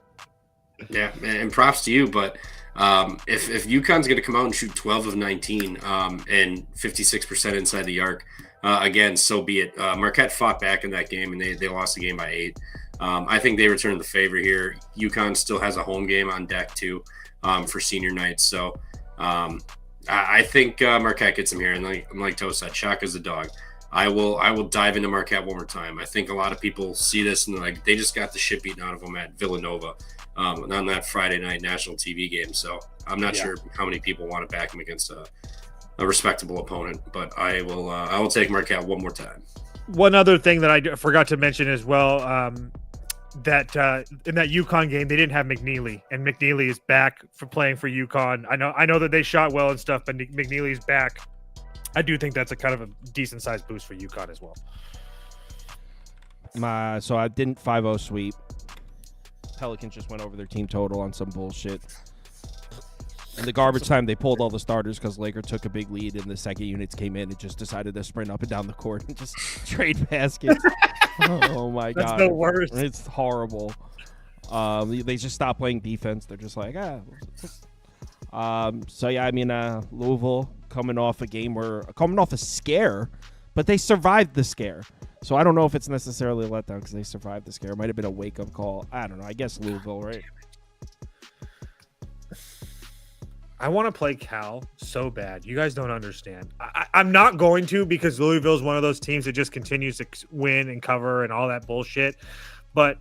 [SPEAKER 5] Yeah, and props to you, but if UConn's going to come out and shoot 12 of 19 and 56% inside the arc, again, so be it. Marquette fought back in that game, and they lost the game by 8. I think they returned the favor here. UConn still has a home game on deck, too, for senior night. So I think Marquette gets them here. And like Toast said, Shaka's the dog. I will dive into Marquette one more time. I think a lot of people see this and they just got the shit beaten out of them at Villanova on that Friday night national TV game. So I'm not sure how many people want to back them against a respectable opponent, but I will take Marquette one more time.
[SPEAKER 4] One other thing that I forgot to mention as well, that in that UConn game they didn't have McNeely, and McNeely is back for playing for UConn. I know that they shot well and stuff, but McNeely's back. I do think that's a kind of a decent sized boost for UConn as well.
[SPEAKER 1] So I didn't 5-0 sweep. Pelicans just went over their team total on some bullshit. In the garbage time, they pulled all the starters because Laker took a big lead, and the second units came in and just decided to sprint up and down the court and just trade baskets. Oh my god,
[SPEAKER 4] that's the worst.
[SPEAKER 1] It's horrible. They just stopped playing defense. They're just like, So yeah, I mean, Louisville coming off a scare, but they survived the scare. So I don't know if it's necessarily a letdown because they survived the scare. It might have been a wake-up call. I don't know. I guess Louisville, right?
[SPEAKER 4] I want to play Cal so bad. You guys don't understand. I'm not going to, because Louisville is one of those teams that just continues to win and cover and all that bullshit. But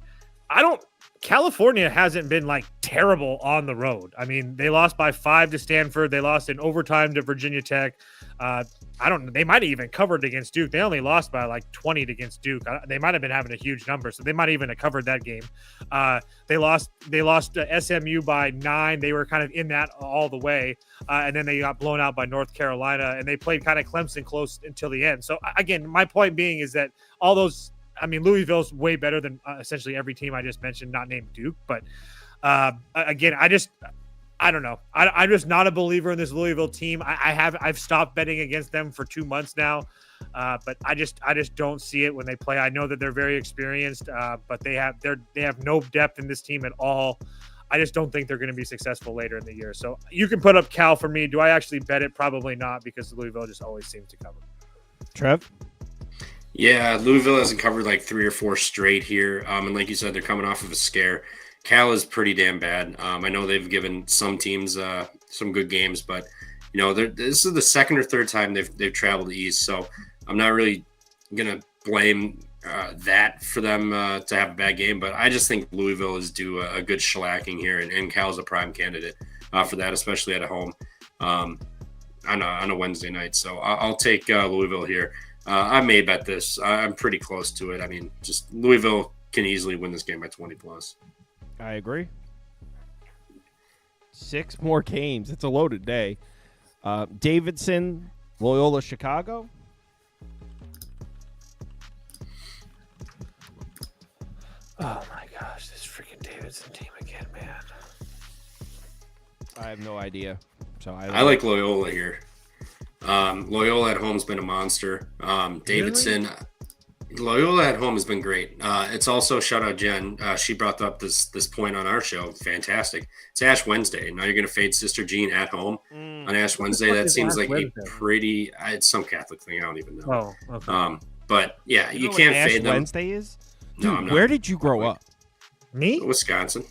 [SPEAKER 4] California hasn't been like terrible on the road. I mean, they lost by 5 to Stanford. They lost in overtime to Virginia Tech. They might have even covered against Duke. They only lost by like 20 against Duke. They might have been having a huge number, so they might even have covered that game. They lost SMU by 9. They were kind of in that all the way, and then they got blown out by North Carolina, and they played kind of Clemson close until the end. So again, my point being is that all those. I mean, Louisville's way better than essentially every team I just mentioned, not named Duke. But again, I don't know. I'm just not a believer in this Louisville team. I've stopped betting against them for 2 months now, but I just don't see it when they play. I know that they're very experienced, but they have no depth in this team at all. I just don't think they're going to be successful later in the year. So you can put up Cal for me. Do I actually bet it? Probably not, because Louisville just always seems to cover.
[SPEAKER 1] Trev?
[SPEAKER 5] Yeah, Louisville hasn't covered like 3 or 4 straight here. And like you said, they're coming off of a scare. Cal is pretty damn bad. I know they've given some teams some good games, but this is the second or third time they've traveled east. So I'm not really gonna blame that for them to have a bad game. But I just think Louisville is due a good shellacking here, and Cal's a prime candidate for that, especially at home on a Wednesday night. So I'll take Louisville here. I may bet this. I'm pretty close to it. I mean, just Louisville can easily win this game by 20 plus.
[SPEAKER 1] I agree. 6 more games. It's a loaded day. Davidson, Loyola, Chicago.
[SPEAKER 4] Oh my gosh, this freaking Davidson team again, man.
[SPEAKER 1] I have no idea. So
[SPEAKER 5] I like Loyola here. Loyola at home has been a monster. Davidson, Loyola at home has been great. It's also, shout out Jen. She brought up this point on our show. Fantastic. It's Ash Wednesday. Now you're going to fade Sister Jean at home on Ash Wednesday. That seems like a pretty. It's some Catholic thing. I don't even know.
[SPEAKER 4] Oh, okay.
[SPEAKER 5] But yeah, you can't
[SPEAKER 1] Ash
[SPEAKER 5] fade them.
[SPEAKER 1] Wednesday is. Dude,
[SPEAKER 5] No, I'm not.
[SPEAKER 1] Where did you grow up?
[SPEAKER 4] Me?
[SPEAKER 5] Wisconsin.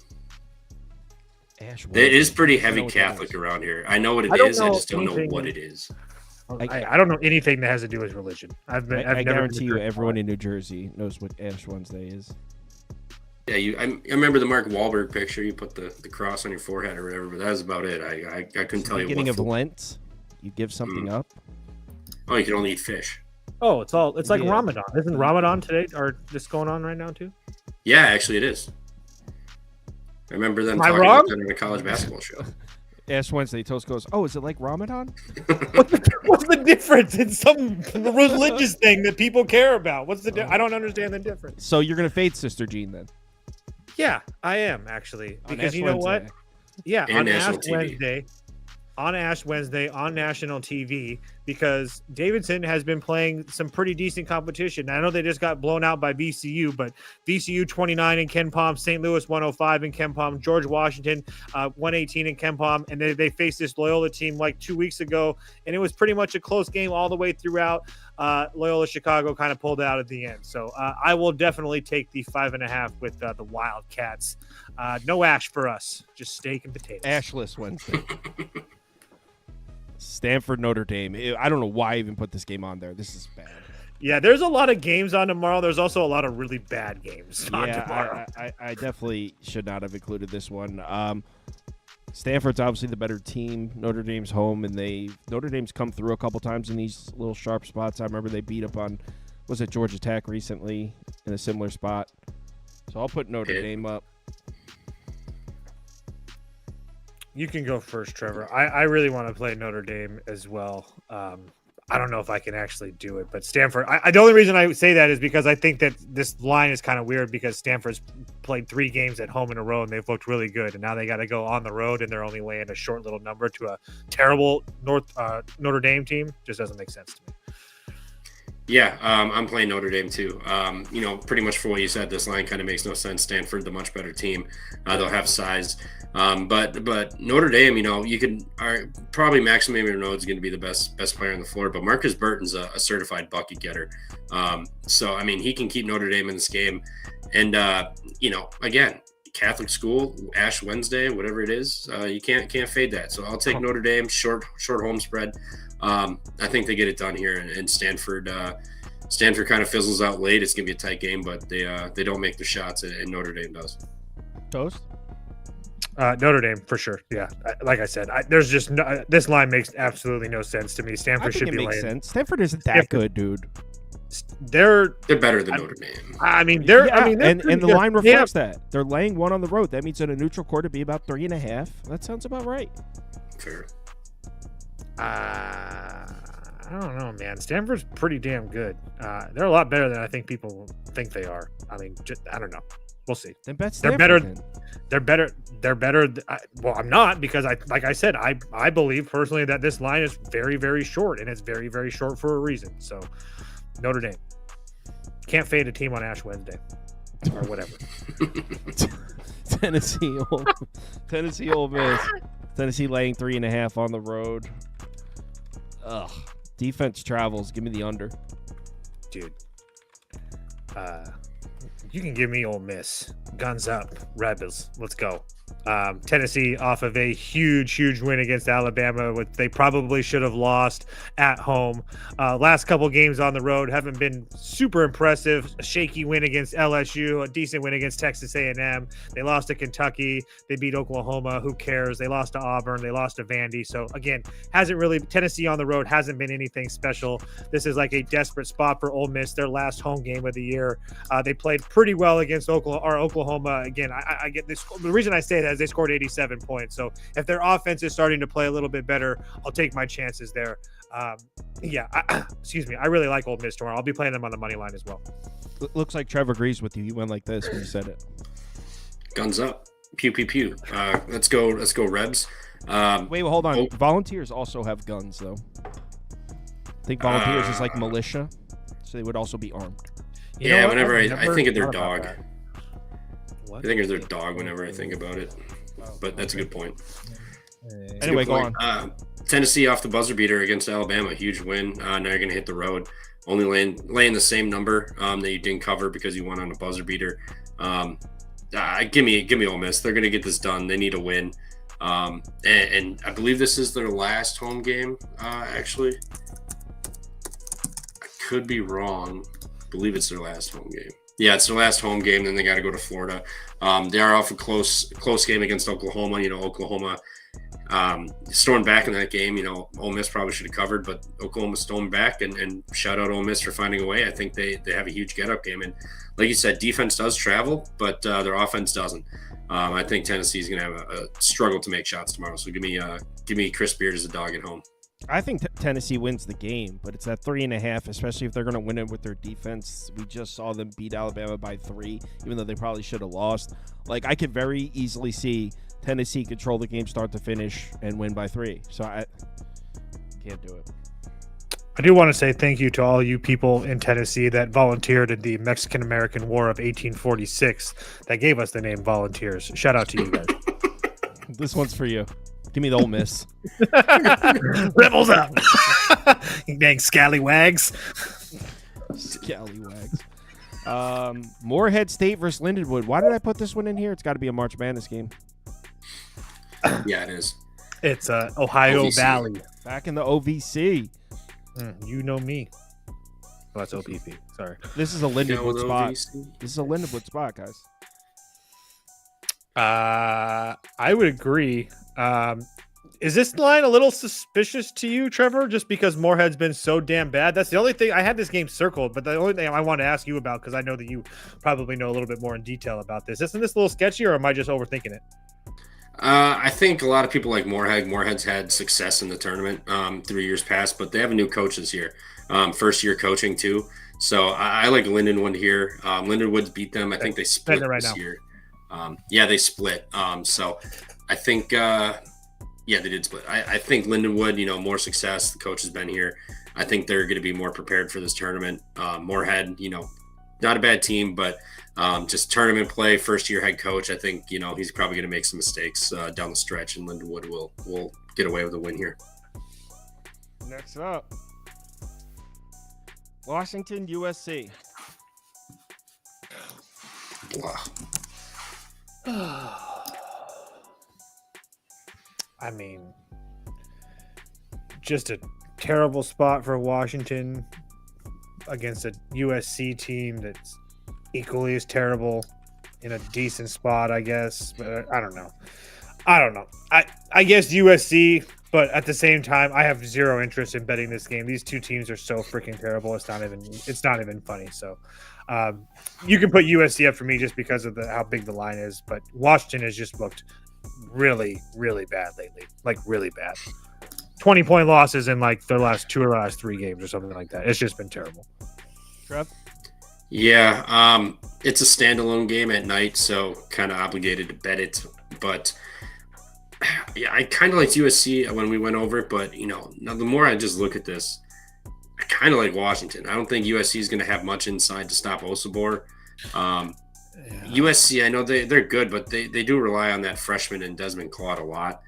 [SPEAKER 1] Ash Wednesday.
[SPEAKER 5] It is pretty
[SPEAKER 1] I don't know
[SPEAKER 5] heavy
[SPEAKER 1] what that
[SPEAKER 5] Catholic
[SPEAKER 1] is.
[SPEAKER 5] around here. I know what it
[SPEAKER 4] I don't
[SPEAKER 5] is. I
[SPEAKER 4] know
[SPEAKER 5] just don't know
[SPEAKER 4] anything.
[SPEAKER 5] what it is.
[SPEAKER 4] I don't know anything that has to do with religion. I've
[SPEAKER 1] I
[SPEAKER 4] never
[SPEAKER 1] guarantee you,
[SPEAKER 4] been to
[SPEAKER 1] everyone in New Jersey knows what Ash Wednesday is.
[SPEAKER 5] Yeah, I remember the Mark Wahlberg picture. You put the cross on your forehead or whatever, but that was about it. I couldn't tell you.
[SPEAKER 1] Beginning
[SPEAKER 5] What
[SPEAKER 1] of Lent, you give something up.
[SPEAKER 5] Oh, you can only eat fish.
[SPEAKER 4] Oh, it's like
[SPEAKER 1] Yeah.
[SPEAKER 4] Ramadan. Isn't Ramadan today or just going on right now too?
[SPEAKER 5] Yeah, actually, it is. I remember them
[SPEAKER 4] Am I
[SPEAKER 5] talking
[SPEAKER 4] wrong?
[SPEAKER 5] about that in a college basketball show.
[SPEAKER 1] Ash Wednesday. Toast goes, oh, is it like Ramadan?
[SPEAKER 4] What's the difference? It's some religious thing that people care about. What's the? I don't understand the difference.
[SPEAKER 1] So you're gonna fade Sister Jean then?
[SPEAKER 4] Yeah, I am actually
[SPEAKER 1] On
[SPEAKER 4] because
[SPEAKER 1] Ash
[SPEAKER 4] you know what?
[SPEAKER 1] Wednesday.
[SPEAKER 4] Yeah,
[SPEAKER 5] And
[SPEAKER 4] on
[SPEAKER 5] national
[SPEAKER 4] Ash
[SPEAKER 5] TV.
[SPEAKER 4] Wednesday. On Ash Wednesday on national TV because Davidson has been playing some pretty decent competition. I know they just got blown out by VCU, but VCU 29 in Ken Palm, St. Louis 105 in Ken Palm, George Washington 118 in Ken Palm, and they faced this Loyola team like 2 weeks ago, and it was pretty much a close game all the way throughout. Loyola Chicago kind of pulled it out at the end. So I will definitely take the 5.5 with the Wildcats. No Ash for us, just steak and potatoes.
[SPEAKER 1] Ashless Wednesday. Stanford Notre Dame. I don't know why I even put this game on there. This is bad.
[SPEAKER 4] Yeah, there's a lot of games on tomorrow. There's also a lot of really bad games on tomorrow.
[SPEAKER 1] I definitely should not have included this one. Stanford's obviously the better team. Notre Dame's home, and Notre Dame's come through a couple times in these little sharp spots. I remember they beat up on, was it Georgia Tech recently in a similar spot? So I'll put Notre Dame up.
[SPEAKER 4] You can go first, Trevor. I really want to play Notre Dame as well. I don't know if I can actually do it, but Stanford. The only reason I say that is because I think that this line is kind of weird because Stanford's played 3 games at home in a row and they've looked really good, and now they got to go on the road and they're only laying a short little number to a terrible Notre Dame team. Just doesn't make sense to me.
[SPEAKER 5] Yeah, I'm playing Notre Dame too. Pretty much for what you said, this line kind of makes no sense. Stanford, the much better team. They'll have size. But Notre Dame, you could probably Maximilian Renaud is going to be the best player on the floor. But Marcus Burton's a certified bucket getter. So he can keep Notre Dame in this game. And again, Catholic school, Ash Wednesday, whatever it is, you can't fade that. So I'll take Notre Dame short home spread. I think they get it done here, and Stanford kind of fizzles out late. It's gonna be a tight game, but they don't make the shots, and Notre Dame does.
[SPEAKER 1] Toast?
[SPEAKER 4] Notre Dame for sure. Yeah, like I said, there's just this line makes absolutely no sense to me. Stanford should be laying.
[SPEAKER 1] Sense. Stanford isn't that good, dude.
[SPEAKER 4] They're
[SPEAKER 5] better than Notre Dame.
[SPEAKER 1] And the line reflects that. They're laying 1 on the road. That means in a neutral court it'd be about 3.5. That sounds about right.
[SPEAKER 5] Fair.
[SPEAKER 4] I don't know, man. Stanford's pretty damn good. They're a lot better than I think people think they are. I don't know. We'll see.
[SPEAKER 1] Then bet
[SPEAKER 4] They're
[SPEAKER 1] Stanford,
[SPEAKER 4] better.
[SPEAKER 1] then.
[SPEAKER 4] They're better. Well, I'm not because like I said, I believe personally that this line is very, very short, and it's very, very short for a reason. So Notre Dame can't fade a team on Ash Wednesday or whatever.
[SPEAKER 1] Tennessee Ole Miss. Tennessee laying 3.5 on the road. Ugh. Defense travels. Give me the under.
[SPEAKER 4] Dude. You can give me Ole Miss. Guns up. Rebels. Let's go. Tennessee off of a huge win against Alabama, which they probably should have lost at home. Last couple games on the road haven't been super impressive. A shaky win against LSU, a decent win against Texas A&M. They lost to Kentucky. They beat Oklahoma. Who cares? They lost to Auburn. They lost to Vandy. So again, Tennessee on the road hasn't been anything special. This is like a desperate spot for Ole Miss, their last home game of the year. They played pretty well against Oklahoma. Again, I get this. The reason I say it is they scored 87 points. So if their offense is starting to play a little bit better, I'll take my chances there. Excuse me. I really like Ole Miss tomorrow. I'll be playing them on the money line as well.
[SPEAKER 1] Looks like Trevor agrees with you. He went like this when you said it.
[SPEAKER 5] Guns up. Pew, pew, pew. Let's go, Rebs.
[SPEAKER 1] Wait, hold on. Volunteers also have guns, though. I think volunteers is like militia, so they would also be armed.
[SPEAKER 5] Whenever I think of their dog. I think of their dog whenever I think about it. But that's a good point.
[SPEAKER 1] Anyway, go on.
[SPEAKER 5] Tennessee off the buzzer beater against Alabama. Huge win. Now you're going to hit the road. Only laying the same number that you didn't cover because you won on a buzzer beater. Give me Ole Miss. They're going to get this done. They need a win. And I believe this is their last home game, actually. I could be wrong. I believe it's their last home game. Yeah, it's their last home game. Then they got to go to Florida. They are off a close game against Oklahoma. Oklahoma Stormed back in that game. Ole Miss probably should have covered, but Oklahoma stormed back and shout out Ole Miss for finding a way. I think they have a huge get-up game. And like you said, defense does travel, but their offense doesn't. I think Tennessee is going to have a struggle to make shots tomorrow. So give me Chris Beard as a dog at home.
[SPEAKER 1] I think Tennessee wins the game, but it's at 3.5, especially if they're going to win it with their defense. We just saw them beat Alabama by 3, even though they probably should have lost. Like, I could very easily see Tennessee control the game start to finish and win by 3. So I can't do it.
[SPEAKER 4] I do want to say thank you to all you people in Tennessee that volunteered in the Mexican-American War of 1846 that gave us the name Volunteers. Shout out to you guys.
[SPEAKER 1] This one's for you. Give me the Ole Miss.
[SPEAKER 4] Rebels up. You dang scallywags.
[SPEAKER 1] Scallywags. Morehead State versus Lindenwood. Why did I put this one in here? It's got to be a March Madness game.
[SPEAKER 5] Yeah, it is.
[SPEAKER 4] It's Ohio
[SPEAKER 5] OVC.
[SPEAKER 4] Valley.
[SPEAKER 1] Back in the OVC.
[SPEAKER 4] You know me. Oh, that's OPP. Sorry.
[SPEAKER 1] This is a Lindenwood spot.
[SPEAKER 5] OVC.
[SPEAKER 1] This is a Lindenwood spot, guys.
[SPEAKER 4] I would agree. Is this line a little suspicious to you, Trevor? Just because Morehead's been so damn bad? That's the only thing. I had this game circled, but the only thing I want to ask you about, because I know that you probably know a little bit more in detail about this. Isn't this a little sketchy, or am I just overthinking it?
[SPEAKER 5] I think a lot of people like Morehead. Morehead's had success in the tournament 3 years past, but they have a new coach this year. First year coaching too. So I like Lindenwood here. Lindenwood's beat them. I think they split this year. Yeah, they split. So I think, they did split. I think Lindenwood, more success. The coach has been here. I think they're going to be more prepared for this tournament. Morehead, not a bad team, but just tournament play, first year head coach. I think, he's probably going to make some mistakes down the stretch, and Lindenwood will get away with a win here.
[SPEAKER 1] Next up, Washington, USC.
[SPEAKER 5] Blah.
[SPEAKER 4] I mean, just a terrible spot for Washington against a USC team that's equally as terrible in a decent spot, I guess. But I don't know. I guess USC, but at the same time, I have zero interest in betting this game. These two teams are so freaking terrible. It's not even funny. So you can put USC up for me just because of how big the line is. But Washington has just looked really, really bad lately. Like really bad. 20-point losses in like their last 2 or last 3 games or something like that. It's just been terrible.
[SPEAKER 1] Trev?
[SPEAKER 5] Yeah, it's a standalone game at night, so kind of obligated to bet it. But yeah, I kind of liked USC when we went over it, but now the more I just look at this, I kind of like Washington. I don't think USC is going to have much inside to stop Osabor. USC, I know they're good, but they do rely on that freshman and Desmond Claude a lot.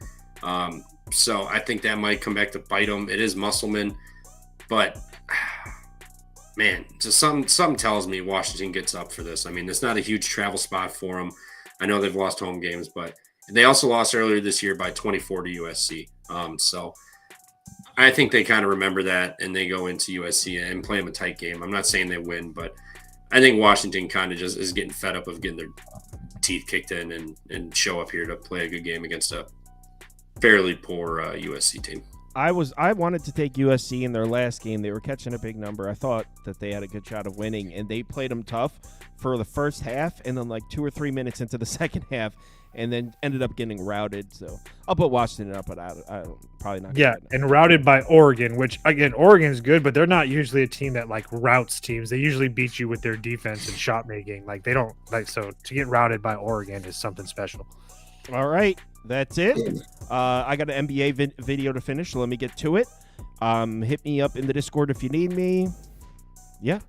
[SPEAKER 5] So I think that might come back to bite them. It is Musselman, but man, just something tells me Washington gets up for this. I mean, it's not a huge travel spot for them. I know they've lost home games, but they also lost earlier this year by 24 to USC. So I think they kind of remember that, and they go into USC and play them a tight game. I'm not saying they win, but I think Washington kind of just is getting fed up of getting their teeth kicked in and show up here to play a good game against a fairly poor USC team.
[SPEAKER 1] I wanted to take USC in their last game. They were catching a big number. I thought that they had a good shot of winning, and they played them tough for the first half, and then like 2 or 3 minutes into the second half, and then ended up getting routed. So I'll put Washington up, but I probably not.
[SPEAKER 4] Yeah, and routed by Oregon, which again, Oregon's good, but they're not usually a team that like routes teams. They usually beat you with their defense and shot making. Like they don't like, so to get routed by Oregon is something special.
[SPEAKER 1] All right, that's it. I got an NBA video to finish, so let me get to it. Hit me up in the Discord if you need me. Yeah.